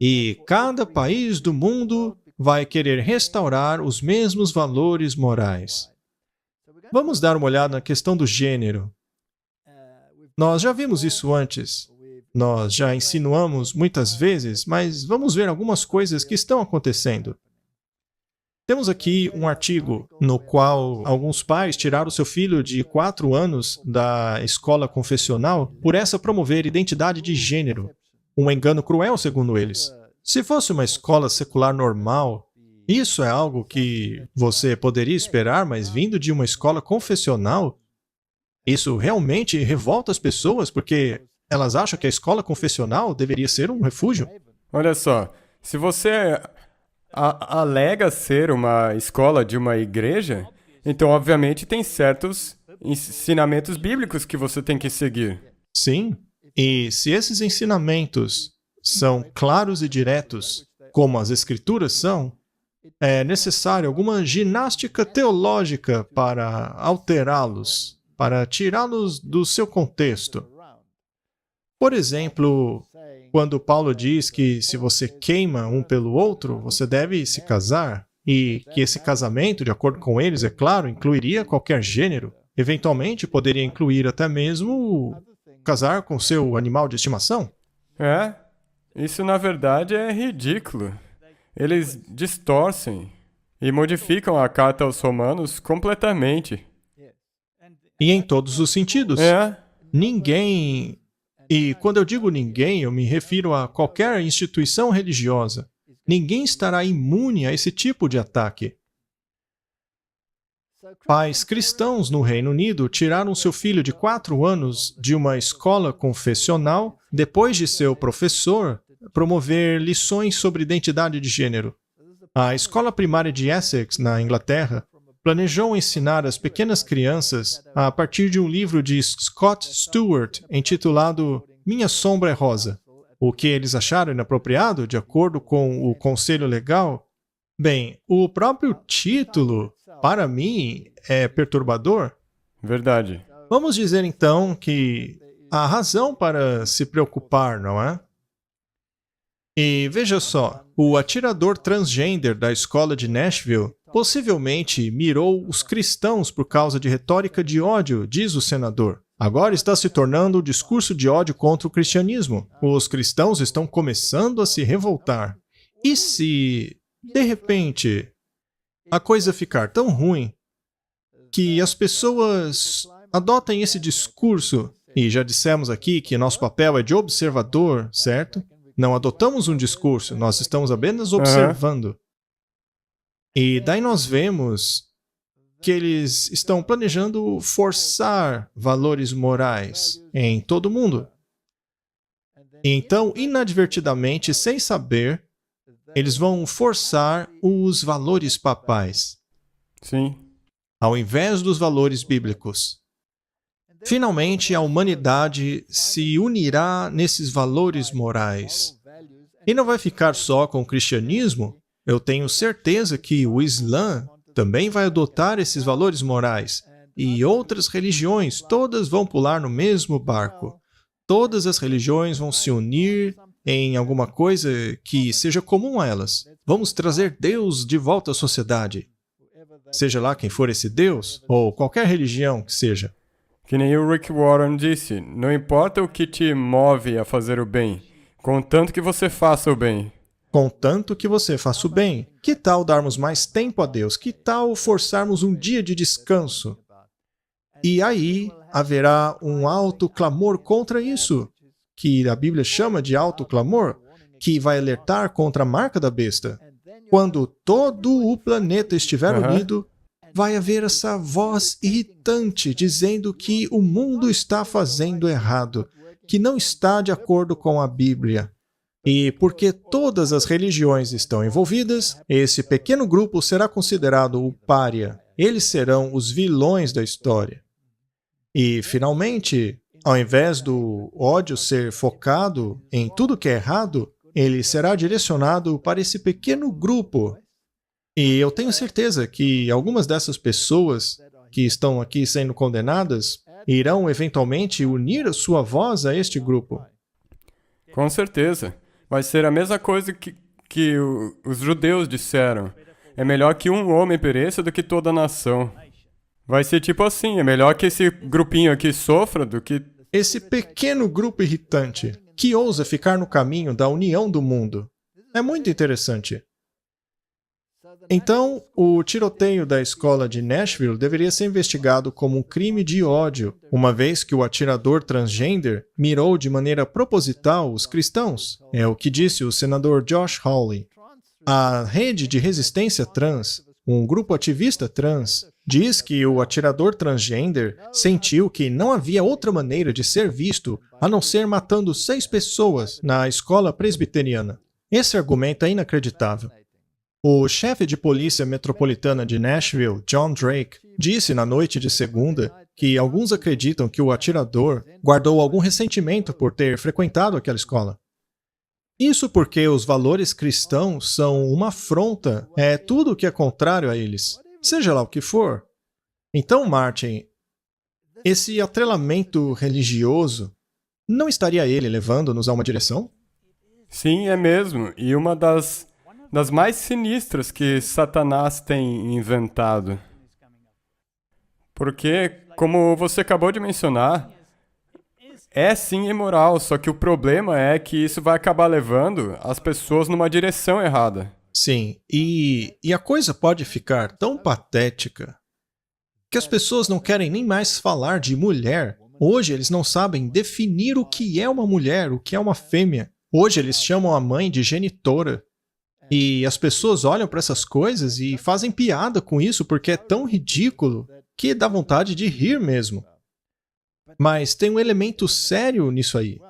E cada país do mundo vai querer restaurar os mesmos valores morais. Vamos dar uma olhada na questão do gênero. Nós já vimos isso antes. nós já insinuamos muitas vezes, mas vamos ver algumas coisas que estão acontecendo. Temos aqui um artigo no qual alguns pais tiraram seu filho de 4 anos da escola confessional por essa promover identidade de gênero. Um engano cruel, segundo eles. Se fosse uma escola secular normal, isso é algo que você poderia esperar, mas vindo de uma escola confessional, isso realmente revolta as pessoas, porque elas acham que a escola confessional deveria ser um refúgio. Olha só, se você alega ser uma escola de uma igreja, então obviamente tem certos ensinamentos bíblicos que você tem que seguir. Sim, e se esses ensinamentos são claros e diretos, como as escrituras são, é necessário alguma ginástica teológica para alterá-los, para tirá-los do seu contexto. Por exemplo, quando Paulo diz que se você queima um pelo outro, você deve se casar, e que esse casamento, de acordo com eles, é claro, incluiria qualquer gênero. Eventualmente, poderia incluir até mesmo casar com seu animal de estimação. Isso na verdade é ridículo. Eles distorcem e modificam a carta aos Romanos completamente. E em todos os sentidos. Ninguém... E quando eu digo ninguém, eu me refiro a qualquer instituição religiosa. Ninguém estará imune a esse tipo de ataque. Pais cristãos no Reino Unido tiraram seu filho de 4 anos de uma escola confessional depois de seu professor promover lições sobre identidade de gênero. A escola primária de Essex, na Inglaterra, planejou ensinar as pequenas crianças a partir de um livro de Scott Stewart intitulado Minha Sombra é Rosa. O que eles acharam inapropriado, de acordo com o conselho legal? Bem, o próprio título, para mim, é perturbador. Verdade. Vamos dizer então que há razão para se preocupar, não é? E veja só, o atirador transgênero da escola de Nashville possivelmente mirou os cristãos por causa de retórica de ódio, diz o senador. Agora está se tornando um discurso de ódio contra o cristianismo. Os cristãos estão começando a se revoltar. E se, de repente, a coisa ficar tão ruim que as pessoas adotem esse discurso, e já dissemos aqui que nosso papel é de observador, certo? Não adotamos um discurso, nós estamos apenas observando. E daí nós vemos que eles estão planejando forçar valores morais em todo mundo. E então, inadvertidamente, sem saber, eles vão forçar os valores papais. Sim. Ao invés dos valores bíblicos. Finalmente, a humanidade se unirá nesses valores morais. E não vai ficar só com o cristianismo. Eu tenho certeza que o Islã também vai adotar esses valores morais. E outras religiões, todas vão pular no mesmo barco. Todas as religiões vão se unir em alguma coisa que seja comum a elas. Vamos trazer Deus de volta à sociedade. Seja lá quem for esse Deus, ou qualquer religião que seja. Que nem o Rick Warren disse, não importa o que te move a fazer o bem, contanto que você faça o bem. Contanto que você faça o bem. Que tal darmos mais tempo a Deus? Que tal forçarmos um dia de descanso? E aí haverá um alto clamor contra isso, que a Bíblia chama de alto clamor, que vai alertar contra a marca da besta. Quando todo o planeta estiver unido, vai haver essa voz irritante dizendo que o mundo está fazendo errado, que não está de acordo com a Bíblia. E porque todas as religiões estão envolvidas, esse pequeno grupo será considerado o pária. Eles serão os vilões da história. E, finalmente, ao invés do ódio ser focado em tudo que é errado, ele será direcionado para esse pequeno grupo. E eu tenho certeza que algumas dessas pessoas que estão aqui sendo condenadas irão eventualmente unir a sua voz a este grupo. Com certeza. Vai ser a mesma coisa que os judeus disseram. É melhor que um homem pereça do que toda a nação. Vai ser tipo assim, é melhor que esse grupinho aqui sofra do que... Esse pequeno grupo irritante, que ousa ficar no caminho da união do mundo. É muito interessante. Então, o tiroteio da escola de Nashville deveria ser investigado como um crime de ódio, uma vez que o atirador transgender mirou de maneira proposital os cristãos. É o que disse o senador Josh Hawley. A Rede de Resistência Trans, um grupo ativista trans, diz que o atirador transgender sentiu que não havia outra maneira de ser visto a não ser matando 6 pessoas na escola presbiteriana. Esse argumento é inacreditável. O chefe de polícia metropolitana de Nashville, John Drake, disse na noite de segunda que alguns acreditam que o atirador guardou algum ressentimento por ter frequentado aquela escola. Isso porque os valores cristãos são uma afronta, é tudo o que é contrário a eles, seja lá o que for. Então, Martin, esse atrelamento religioso, não estaria ele levando-nos a uma direção? Sim, é mesmo. E uma das mais sinistras que Satanás tem inventado. Porque, como você acabou de mencionar, é sim imoral, só que o problema é que isso vai acabar levando as pessoas numa direção errada. Sim, e a coisa pode ficar tão patética que as pessoas não querem nem mais falar de mulher. Hoje eles não sabem definir o que é uma mulher, o que é uma fêmea. Hoje eles chamam a mãe de genitora. E as pessoas olham para essas coisas e fazem piada com isso porque é tão ridículo que dá vontade de rir mesmo. Mas tem um elemento sério nisso aí.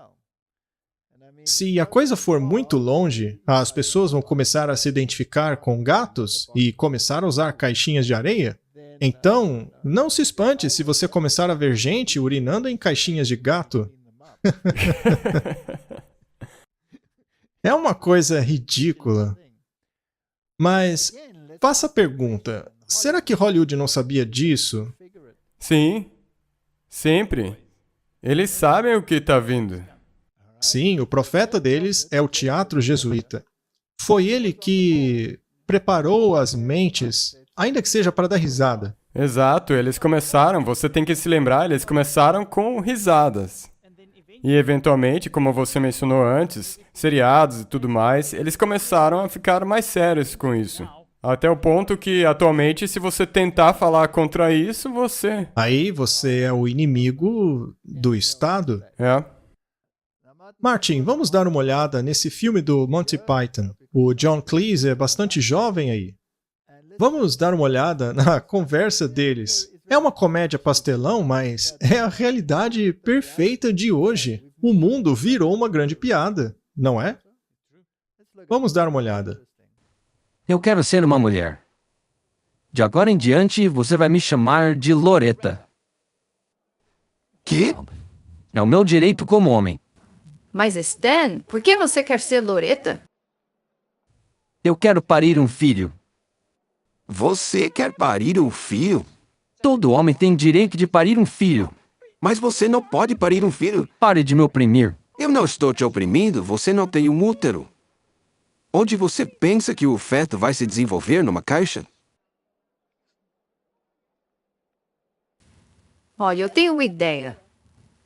Se a coisa for muito longe, as pessoas vão começar a se identificar com gatos e começar a usar caixinhas de areia. Então, não se espante se você começar a ver gente urinando em caixinhas de gato. É uma coisa ridícula. Mas, faça a pergunta, será que Hollywood não sabia disso? Sim, sempre. Eles sabem o que está vindo. Sim, o profeta deles é o teatro jesuíta. Foi ele que preparou as mentes, ainda que seja para dar risada. Exato, eles começaram, você tem que se lembrar, eles começaram com risadas. E eventualmente, como você mencionou antes, seriados e tudo mais, eles começaram a ficar mais sérios com isso. Até o ponto que, atualmente, se você tentar falar contra isso, você... Aí você é o inimigo do Estado? É. Martin, vamos dar uma olhada nesse filme do Monty Python. O John Cleese é bastante jovem aí. Vamos dar uma olhada na conversa deles. É uma comédia pastelão, mas é a realidade perfeita de hoje. O mundo virou uma grande piada, não é? Vamos dar uma olhada. Eu quero ser uma mulher. De agora em diante, você vai me chamar de Loretta. Que? É o meu direito como homem. Mas Stan, por que você quer ser Loretta? Eu quero parir um filho. Você quer parir um filho? Todo homem tem direito de parir um filho. Mas você não pode parir um filho. Pare de me oprimir. Eu não estou te oprimindo, você não tem um útero. Onde você pensa que o feto vai se desenvolver numa caixa? Olha, eu tenho uma ideia.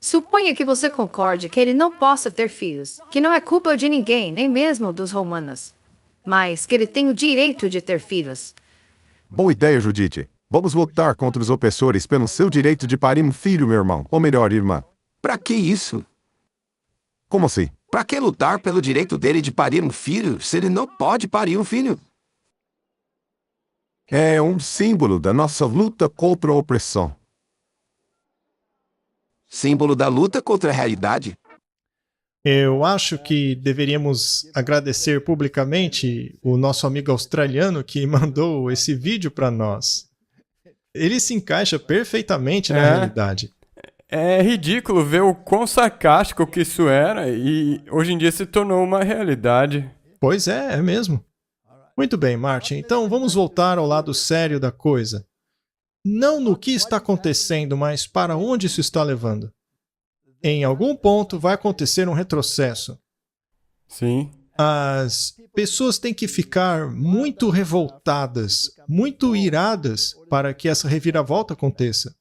Suponha que você concorde que ele não possa ter filhos, que não é culpa de ninguém, nem mesmo dos romanos, mas que ele tem o direito de ter filhos. Boa ideia, Judite. Vamos lutar contra os opressores pelo seu direito de parir um filho, meu irmão. Ou melhor, irmã. Pra que isso? Como assim? Pra que lutar pelo direito dele de parir um filho, se ele não pode parir um filho? É um símbolo da nossa luta contra a opressão. Símbolo da luta contra a realidade? Eu acho que deveríamos agradecer publicamente o nosso amigo australiano que mandou esse vídeo para nós. Ele se encaixa perfeitamente na realidade. É ridículo ver o quão sarcástico que isso era e hoje em dia se tornou uma realidade. Pois é mesmo. Muito bem, Martin. Então vamos voltar ao lado sério da coisa. Não no que está acontecendo, mas para onde isso está levando. Em algum ponto vai acontecer um retrocesso. Sim. As pessoas têm que ficar muito revoltadas, muito iradas para que essa reviravolta aconteça.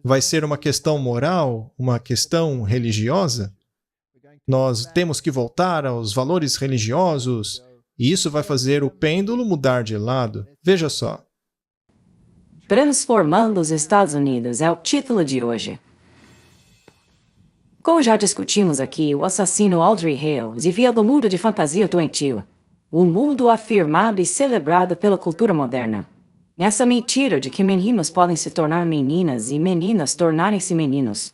Vai ser uma questão moral, uma questão religiosa? Nós temos que voltar aos valores religiosos, e isso vai fazer o pêndulo mudar de lado. Veja só. Transformando os Estados Unidos é o título de hoje. Como já discutimos aqui, o assassino Audrey Hale vivia do mundo de fantasia doentio, o mundo afirmado e celebrado pela cultura moderna. Essa mentira de que meninos podem se tornar meninas e meninas tornarem-se meninos.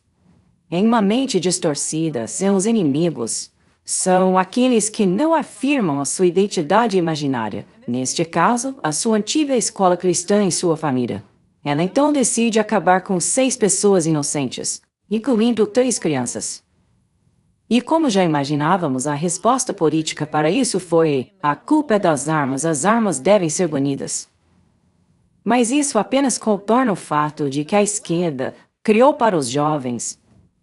Em uma mente distorcida, seus inimigos são aqueles que não afirmam a sua identidade imaginária, neste caso, a sua antiga escola cristã em sua família. Ela então decide acabar com 6 pessoas inocentes, incluindo 3 crianças. E como já imaginávamos, a resposta política para isso foi: a culpa é das armas, as armas devem ser banidas. Mas isso apenas contorna o fato de que a esquerda criou para os jovens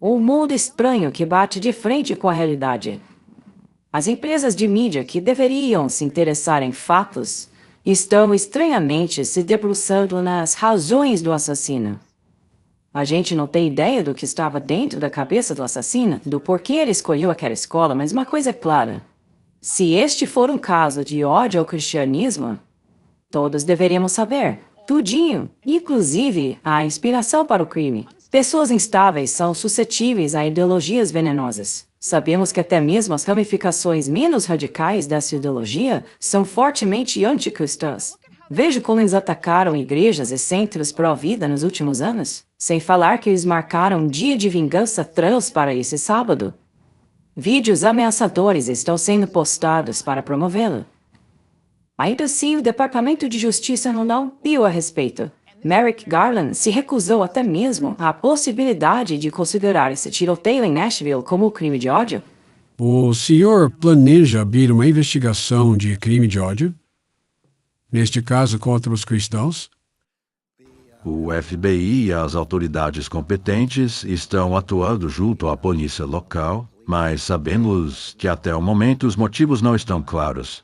um mundo estranho que bate de frente com a realidade. As empresas de mídia que deveriam se interessar em fatos estão estranhamente se debruçando nas razões do assassino. A gente não tem ideia do que estava dentro da cabeça do assassino, do porquê ele escolheu aquela escola, mas uma coisa é clara. Se este for um caso de ódio ao cristianismo, todos deveríamos saber, tudinho, inclusive a inspiração para o crime. Pessoas instáveis são suscetíveis a ideologias venenosas. Sabemos que até mesmo as ramificações menos radicais dessa ideologia são fortemente anticristãs. Veja como eles atacaram igrejas e centros pró-vida nos últimos anos, sem falar que eles marcaram um dia de vingança trans para esse sábado. Vídeos ameaçadores estão sendo postados para promovê-lo. Ainda assim, o Departamento de Justiça não viu a respeito. Merrick Garland se recusou até mesmo à possibilidade de considerar esse tiroteio em Nashville como crime de ódio. O senhor planeja abrir uma investigação de crime de ódio? Neste caso, contra os cristãos? O FBI e as autoridades competentes estão atuando junto à polícia local, mas sabemos que até o momento os motivos não estão claros.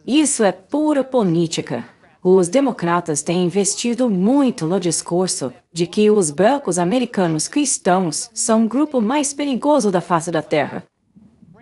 Isso é pura política. Os democratas têm investido muito no discurso de que os brancos americanos cristãos são o grupo mais perigoso da face da Terra.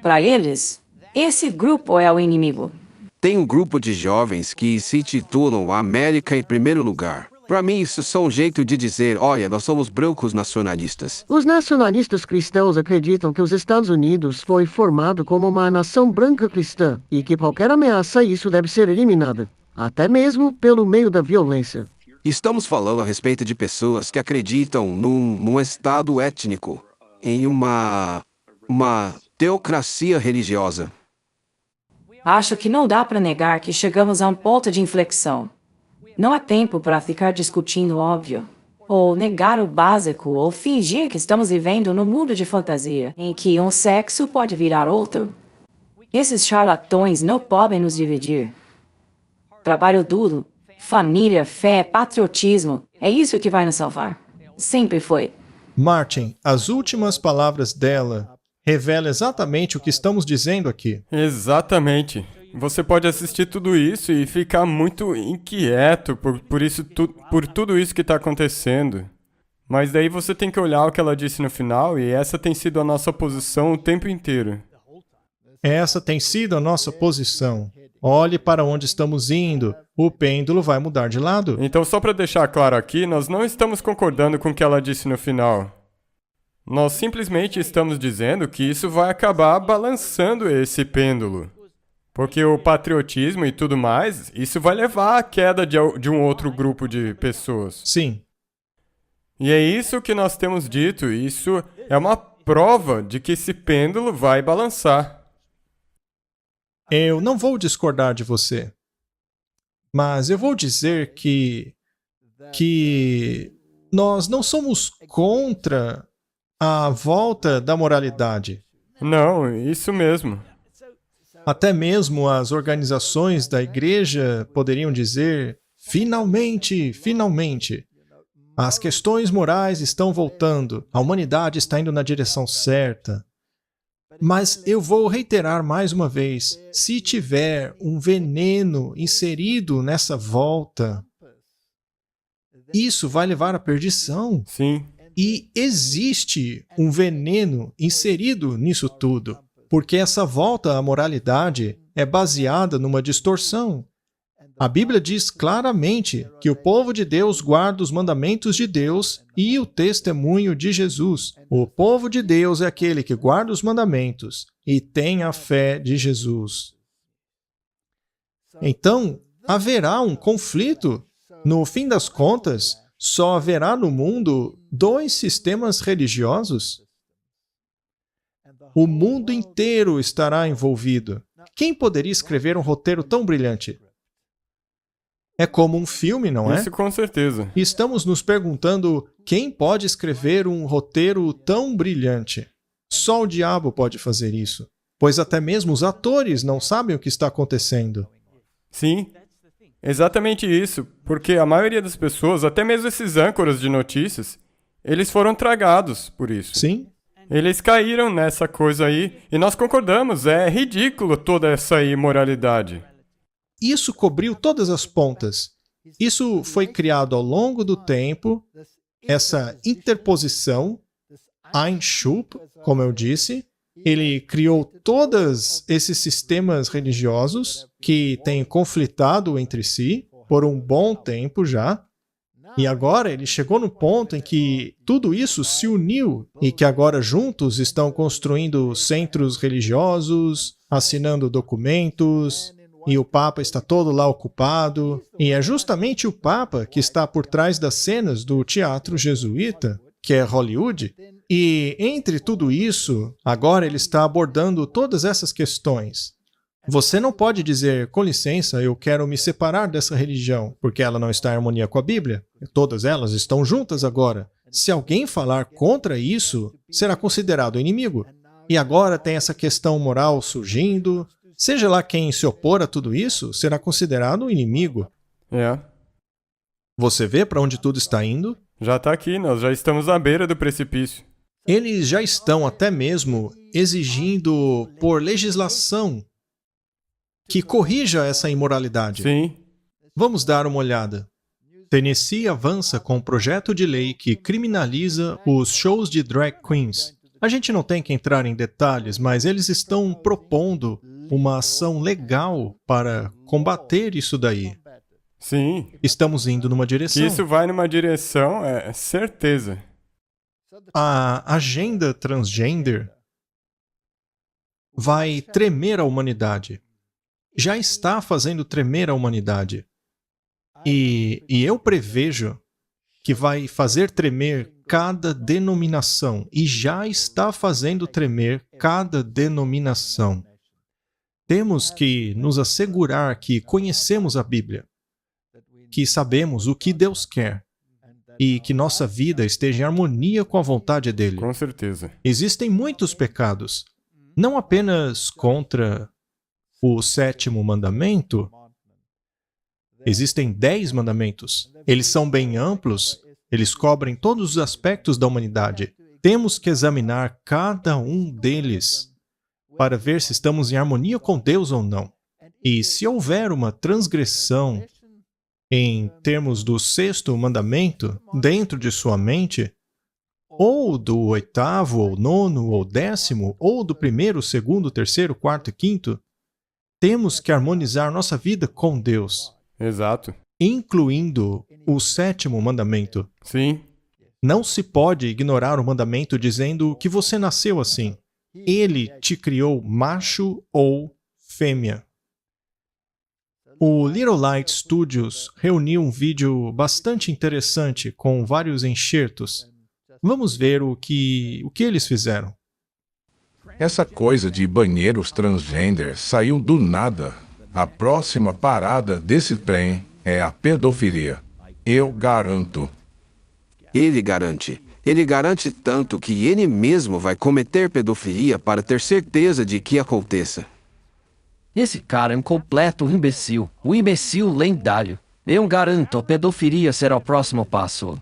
Para eles, esse grupo é o inimigo. Tem um grupo de jovens que se titulam a América em primeiro lugar. Para mim, isso é só um jeito de dizer: olha, nós somos brancos nacionalistas. Os nacionalistas cristãos acreditam que os Estados Unidos foi formado como uma nação branca cristã e que qualquer ameaça a isso deve ser eliminada, até mesmo pelo meio da violência. Estamos falando a respeito de pessoas que acreditam num estado étnico, em uma teocracia religiosa. Acho que não dá para negar que chegamos a um ponto de inflexão. Não há tempo para ficar discutindo o óbvio, ou negar o básico, ou fingir que estamos vivendo num mundo de fantasia, em que um sexo pode virar outro. Esses charlatões não podem nos dividir. Trabalho duro, família, fé, patriotismo, é isso que vai nos salvar. Sempre foi. Martin, as últimas palavras dela revelam exatamente o que estamos dizendo aqui. Exatamente. Você pode assistir tudo isso e ficar muito inquieto por tudo isso que está acontecendo. Mas daí você tem que olhar o que ela disse no final, e essa tem sido a nossa posição o tempo inteiro. Essa tem sido a nossa posição. Olhe para onde estamos indo. O pêndulo vai mudar de lado. Então, só para deixar claro aqui, nós não estamos concordando com o que ela disse no final. Nós simplesmente estamos dizendo que isso vai acabar balançando esse pêndulo. Porque o patriotismo e tudo mais, isso vai levar à queda de um outro grupo de pessoas. Sim. E é isso que nós temos dito. Isso é uma prova de que esse pêndulo vai balançar. Eu não vou discordar de você. Mas eu vou dizer que nós não somos contra a volta da moralidade. Não, isso mesmo. Até mesmo as organizações da igreja poderiam dizer: finalmente, finalmente, as questões morais estão voltando, a humanidade está indo na direção certa. Mas eu vou reiterar mais uma vez, se tiver um veneno inserido nessa volta, isso vai levar à perdição. Sim. E existe um veneno inserido nisso tudo, porque essa volta à moralidade é baseada numa distorção. A Bíblia diz claramente que o povo de Deus guarda os mandamentos de Deus e o testemunho de Jesus. O povo de Deus é aquele que guarda os mandamentos e tem a fé de Jesus. Então, haverá um conflito. No fim das contas, só haverá no mundo 2 sistemas religiosos. O mundo inteiro estará envolvido. Quem poderia escrever um roteiro tão brilhante? É como um filme, não é? Isso com certeza. E estamos nos perguntando quem pode escrever um roteiro tão brilhante. Só o diabo pode fazer isso, pois até mesmo os atores não sabem o que está acontecendo. Sim, exatamente isso, porque a maioria das pessoas, até mesmo esses âncoras de notícias, eles foram tragados por isso. Sim. Eles caíram nessa coisa aí, e nós concordamos, é ridículo toda essa imoralidade. Isso cobriu todas as pontas. Isso foi criado ao longo do tempo, essa interposição, Einschub, como eu disse, ele criou todos esses sistemas religiosos que têm conflitado entre si por um bom tempo já. E agora ele chegou no ponto em que tudo isso se uniu e que agora juntos estão construindo centros religiosos, assinando documentos, e o Papa está todo lá ocupado. E é justamente o Papa que está por trás das cenas do teatro jesuíta, que é Hollywood. E entre tudo isso, agora ele está abordando todas essas questões. Você não pode dizer, com licença, eu quero me separar dessa religião, porque ela não está em harmonia com a Bíblia. Todas elas estão juntas agora. Se alguém falar contra isso, será considerado inimigo. E agora tem essa questão moral surgindo. Seja lá quem se opor a tudo isso, será considerado inimigo. É. Você vê para onde tudo está indo? Já está aqui, nós já estamos à beira do precipício. Eles já estão até mesmo exigindo por legislação que corrija essa imoralidade. Sim. Vamos dar uma olhada. Tennessee avança com um projeto de lei que criminaliza os shows de drag queens. A gente não tem que entrar em detalhes, mas eles estão propondo uma ação legal para combater isso daí. Sim. Estamos indo numa direção. Que isso vai numa direção, é certeza. A agenda transgender vai tremer a humanidade. Já está fazendo tremer a humanidade. E eu prevejo que vai fazer tremer cada denominação. E já está fazendo tremer cada denominação. Temos que nos assegurar que conhecemos a Bíblia, que sabemos o que Deus quer e que nossa vida esteja em harmonia com a vontade dele. Com certeza. Existem muitos pecados, não apenas contra o 7º mandamento. Existem 10 mandamentos. Eles são bem amplos, eles cobrem todos os aspectos da humanidade. Temos que examinar cada um deles para ver se estamos em harmonia com Deus ou não. E se houver uma transgressão em termos do 6º mandamento dentro de sua mente, ou do 8º, ou 9º, ou 10º, ou do 1º, 2º, 3º, 4º e 5º, temos que harmonizar nossa vida com Deus. Exato. Incluindo o 7º mandamento. Sim. Não se pode ignorar o mandamento dizendo que você nasceu assim. Ele te criou macho ou fêmea. O Little Light Studios reuniu um vídeo bastante interessante com vários enxertos. Vamos ver o que eles fizeram. Essa coisa de banheiros transgender saiu do nada. A próxima parada desse trem é a pedofilia. Eu garanto. Ele garante. Ele garante tanto que ele mesmo vai cometer pedofilia para ter certeza de que aconteça. Esse cara é um completo imbecil. Um imbecil lendário. Eu garanto, a pedofilia será o próximo passo.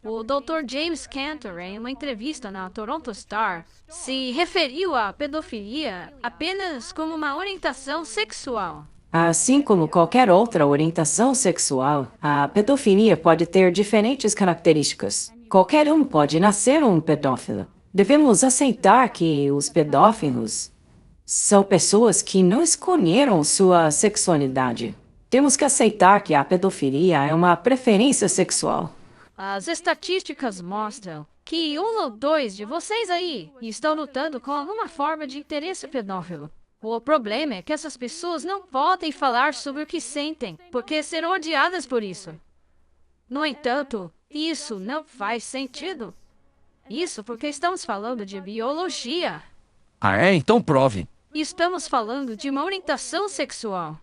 O Dr. James Cantor, em uma entrevista na Toronto Star, se referiu à pedofilia apenas como uma orientação sexual. Assim como qualquer outra orientação sexual, a pedofilia pode ter diferentes características. Qualquer um pode nascer um pedófilo. Devemos aceitar que os pedófilos são pessoas que não escolheram sua sexualidade. Temos que aceitar que a pedofilia é uma preferência sexual. As estatísticas mostram que 1 ou 2 de vocês aí estão lutando com alguma forma de interesse pedófilo. O problema é que essas pessoas não podem falar sobre o que sentem, porque serão odiadas por isso. No entanto, isso não faz sentido. Isso porque estamos falando de biologia. Ah, é? Então prove. Estamos falando de uma orientação sexual.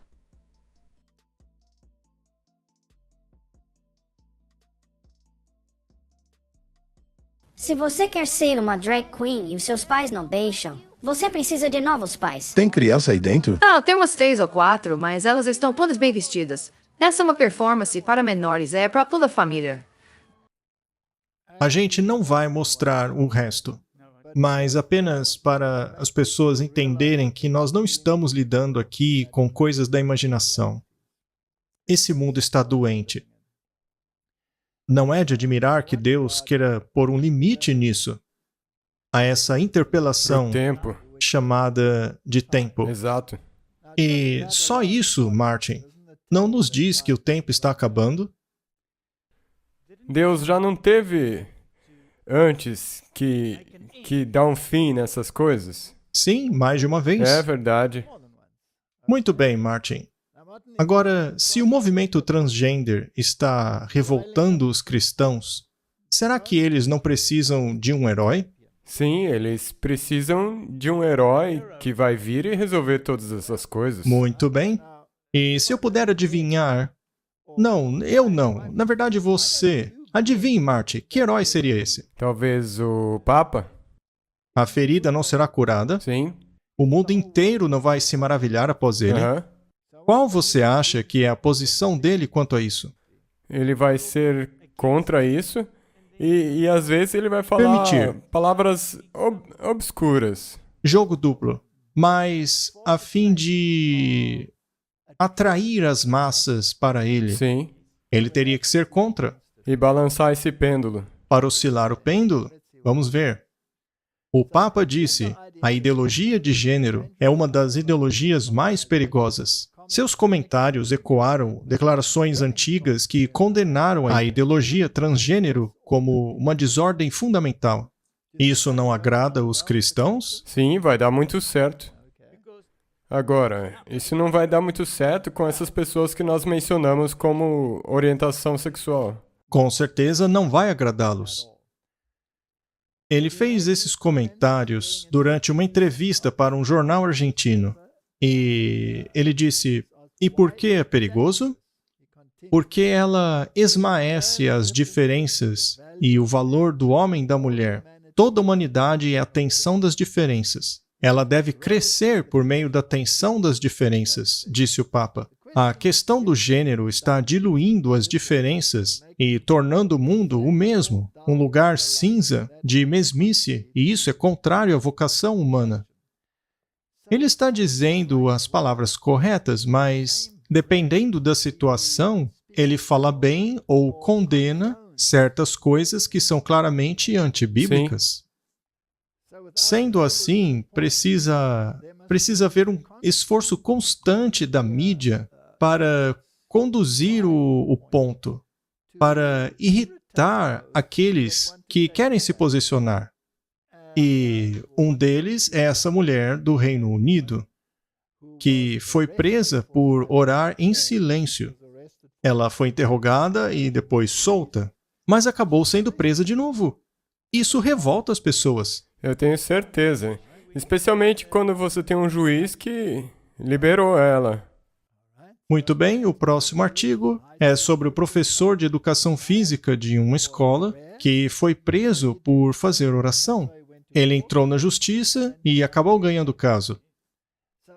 Se você quer ser uma drag queen e os seus pais não deixam, você precisa de novos pais. Tem criança aí dentro? Não, temos 3 ou 4, mas elas estão todas bem vestidas. Essa é uma performance para menores, é para toda a família. A gente não vai mostrar o resto, mas apenas para as pessoas entenderem que nós não estamos lidando aqui com coisas da imaginação. Esse mundo está doente. Não é de admirar que Deus queira pôr um limite nisso, a essa interpelação chamada de tempo. Exato. E só isso, Martin, não nos diz que o tempo está acabando? Deus já não teve antes que dar um fim nessas coisas? Sim, mais de uma vez. É verdade. Muito bem, Martin. Agora, se o movimento transgender está revoltando os cristãos, será que eles não precisam de um herói? Sim, eles precisam de um herói que vai vir e resolver todas essas coisas. Muito bem. E se eu puder adivinhar... Não, eu não. Na verdade, você. Adivinhe, Marty, que herói seria esse? Talvez o Papa? A ferida não será curada? Sim. O mundo inteiro não vai se maravilhar após ele? Qual você acha que é a posição dele quanto a isso? Ele vai ser contra isso e às vezes ele vai falar palavras obscuras. Jogo duplo. Mas a fim de atrair as massas para ele, sim, ele teria que ser contra. E balançar esse pêndulo. Para oscilar o pêndulo? Vamos ver. O Papa disse, a ideologia de gênero é uma das ideologias mais perigosas. Seus comentários ecoaram declarações antigas que condenaram a ideologia transgênero como uma desordem fundamental. Isso não agrada os cristãos? Sim, vai dar muito certo. Agora, isso não vai dar muito certo com essas pessoas que nós mencionamos como orientação sexual. Com certeza não vai agradá-los. Ele fez esses comentários durante uma entrevista para um jornal argentino. E ele disse, e por que é perigoso? Porque ela esmaece as diferenças e o valor do homem e da mulher. Toda a humanidade é a tensão das diferenças. Ela deve crescer por meio da tensão das diferenças, disse o Papa. A questão do gênero está diluindo as diferenças e tornando o mundo o mesmo, um lugar cinza de mesmice, e isso é contrário à vocação humana. Ele está dizendo as palavras corretas, mas, dependendo da situação, ele fala bem ou condena certas coisas que são claramente antibíblicas. Sendo assim, precisa haver um esforço constante da mídia para conduzir o ponto, para irritar aqueles que querem se posicionar. E um deles é essa mulher do Reino Unido, que foi presa por orar em silêncio. Ela foi interrogada e depois solta, mas acabou sendo presa de novo. Isso revolta as pessoas. Eu tenho certeza. Especialmente quando você tem um juiz que liberou ela. Muito bem, o próximo artigo é sobre o professor de educação física de uma escola que foi preso por fazer oração. Ele entrou na justiça e acabou ganhando o caso.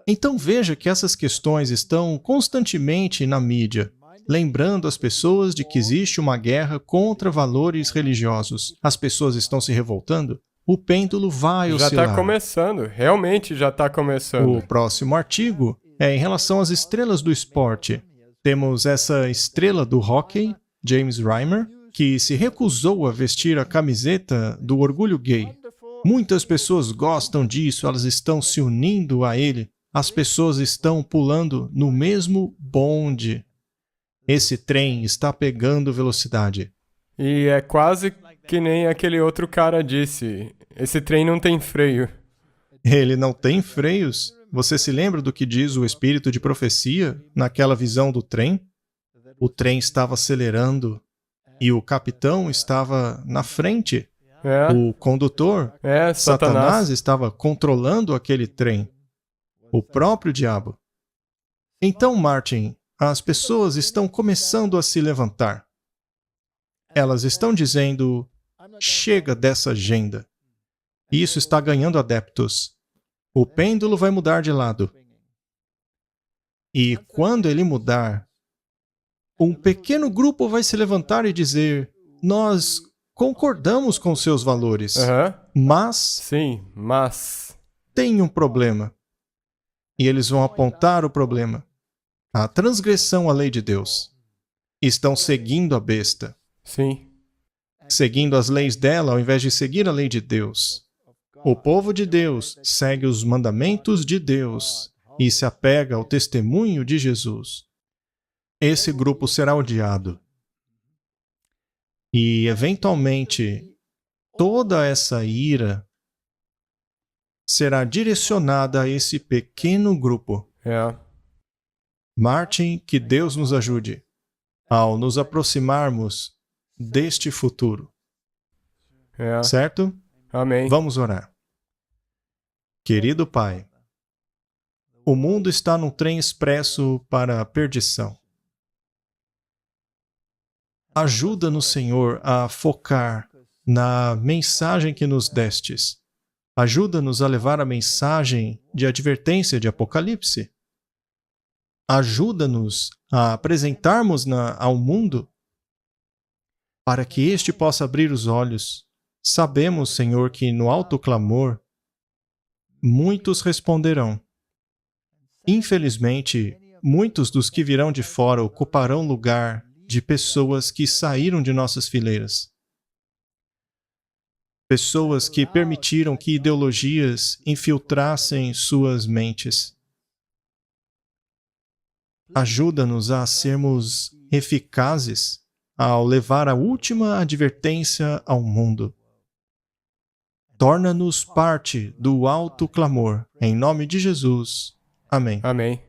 Então veja que essas questões estão constantemente na mídia, lembrando as pessoas de que existe uma guerra contra valores religiosos. As pessoas estão se revoltando. O pêndulo vai oscilar. Já está começando, realmente já está começando. O próximo artigo é em relação às estrelas do esporte. Temos essa estrela do hóquei, James Reimer, que se recusou a vestir a camiseta do orgulho gay. Muitas pessoas gostam disso, elas estão se unindo a ele. As pessoas estão pulando no mesmo bonde. Esse trem está pegando velocidade. E é quase que nem aquele outro cara disse. Esse trem não tem freio. Ele não tem freios? Você se lembra do que diz o espírito de profecia naquela visão do trem? O trem estava acelerando e o capitão estava na frente. O condutor, Satanás, estava controlando aquele trem. O próprio diabo. Então, Martin, as pessoas estão começando a se levantar. Elas estão dizendo, chega dessa agenda. Isso está ganhando adeptos. O pêndulo vai mudar de lado. E quando ele mudar, um pequeno grupo vai se levantar e dizer, nós concordamos com seus valores, mas... Sim, mas... tem um problema. E eles vão apontar o problema. A transgressão à lei de Deus. Estão seguindo a besta. Sim. Seguindo as leis dela ao invés de seguir a lei de Deus. O povo de Deus segue os mandamentos de Deus e se apega ao testemunho de Jesus. Esse grupo será odiado. E, eventualmente, toda essa ira será direcionada a esse pequeno grupo. Martin, que Deus nos ajude ao nos aproximarmos deste futuro. Certo? Amém. Vamos orar. Querido Pai, o mundo está num trem expresso para a perdição. Ajuda-nos, Senhor, a focar na mensagem que nos destes. Ajuda-nos a levar a mensagem de advertência de Apocalipse. Ajuda-nos a apresentarmos ao mundo para que este possa abrir os olhos. Sabemos, Senhor, que no alto clamor, muitos responderão. Infelizmente, muitos dos que virão de fora ocuparão lugar de pessoas que saíram de nossas fileiras. Pessoas que permitiram que ideologias infiltrassem suas mentes. Ajuda-nos a sermos eficazes ao levar a última advertência ao mundo. Torna-nos parte do alto clamor. Em nome de Jesus. Amém. Amém.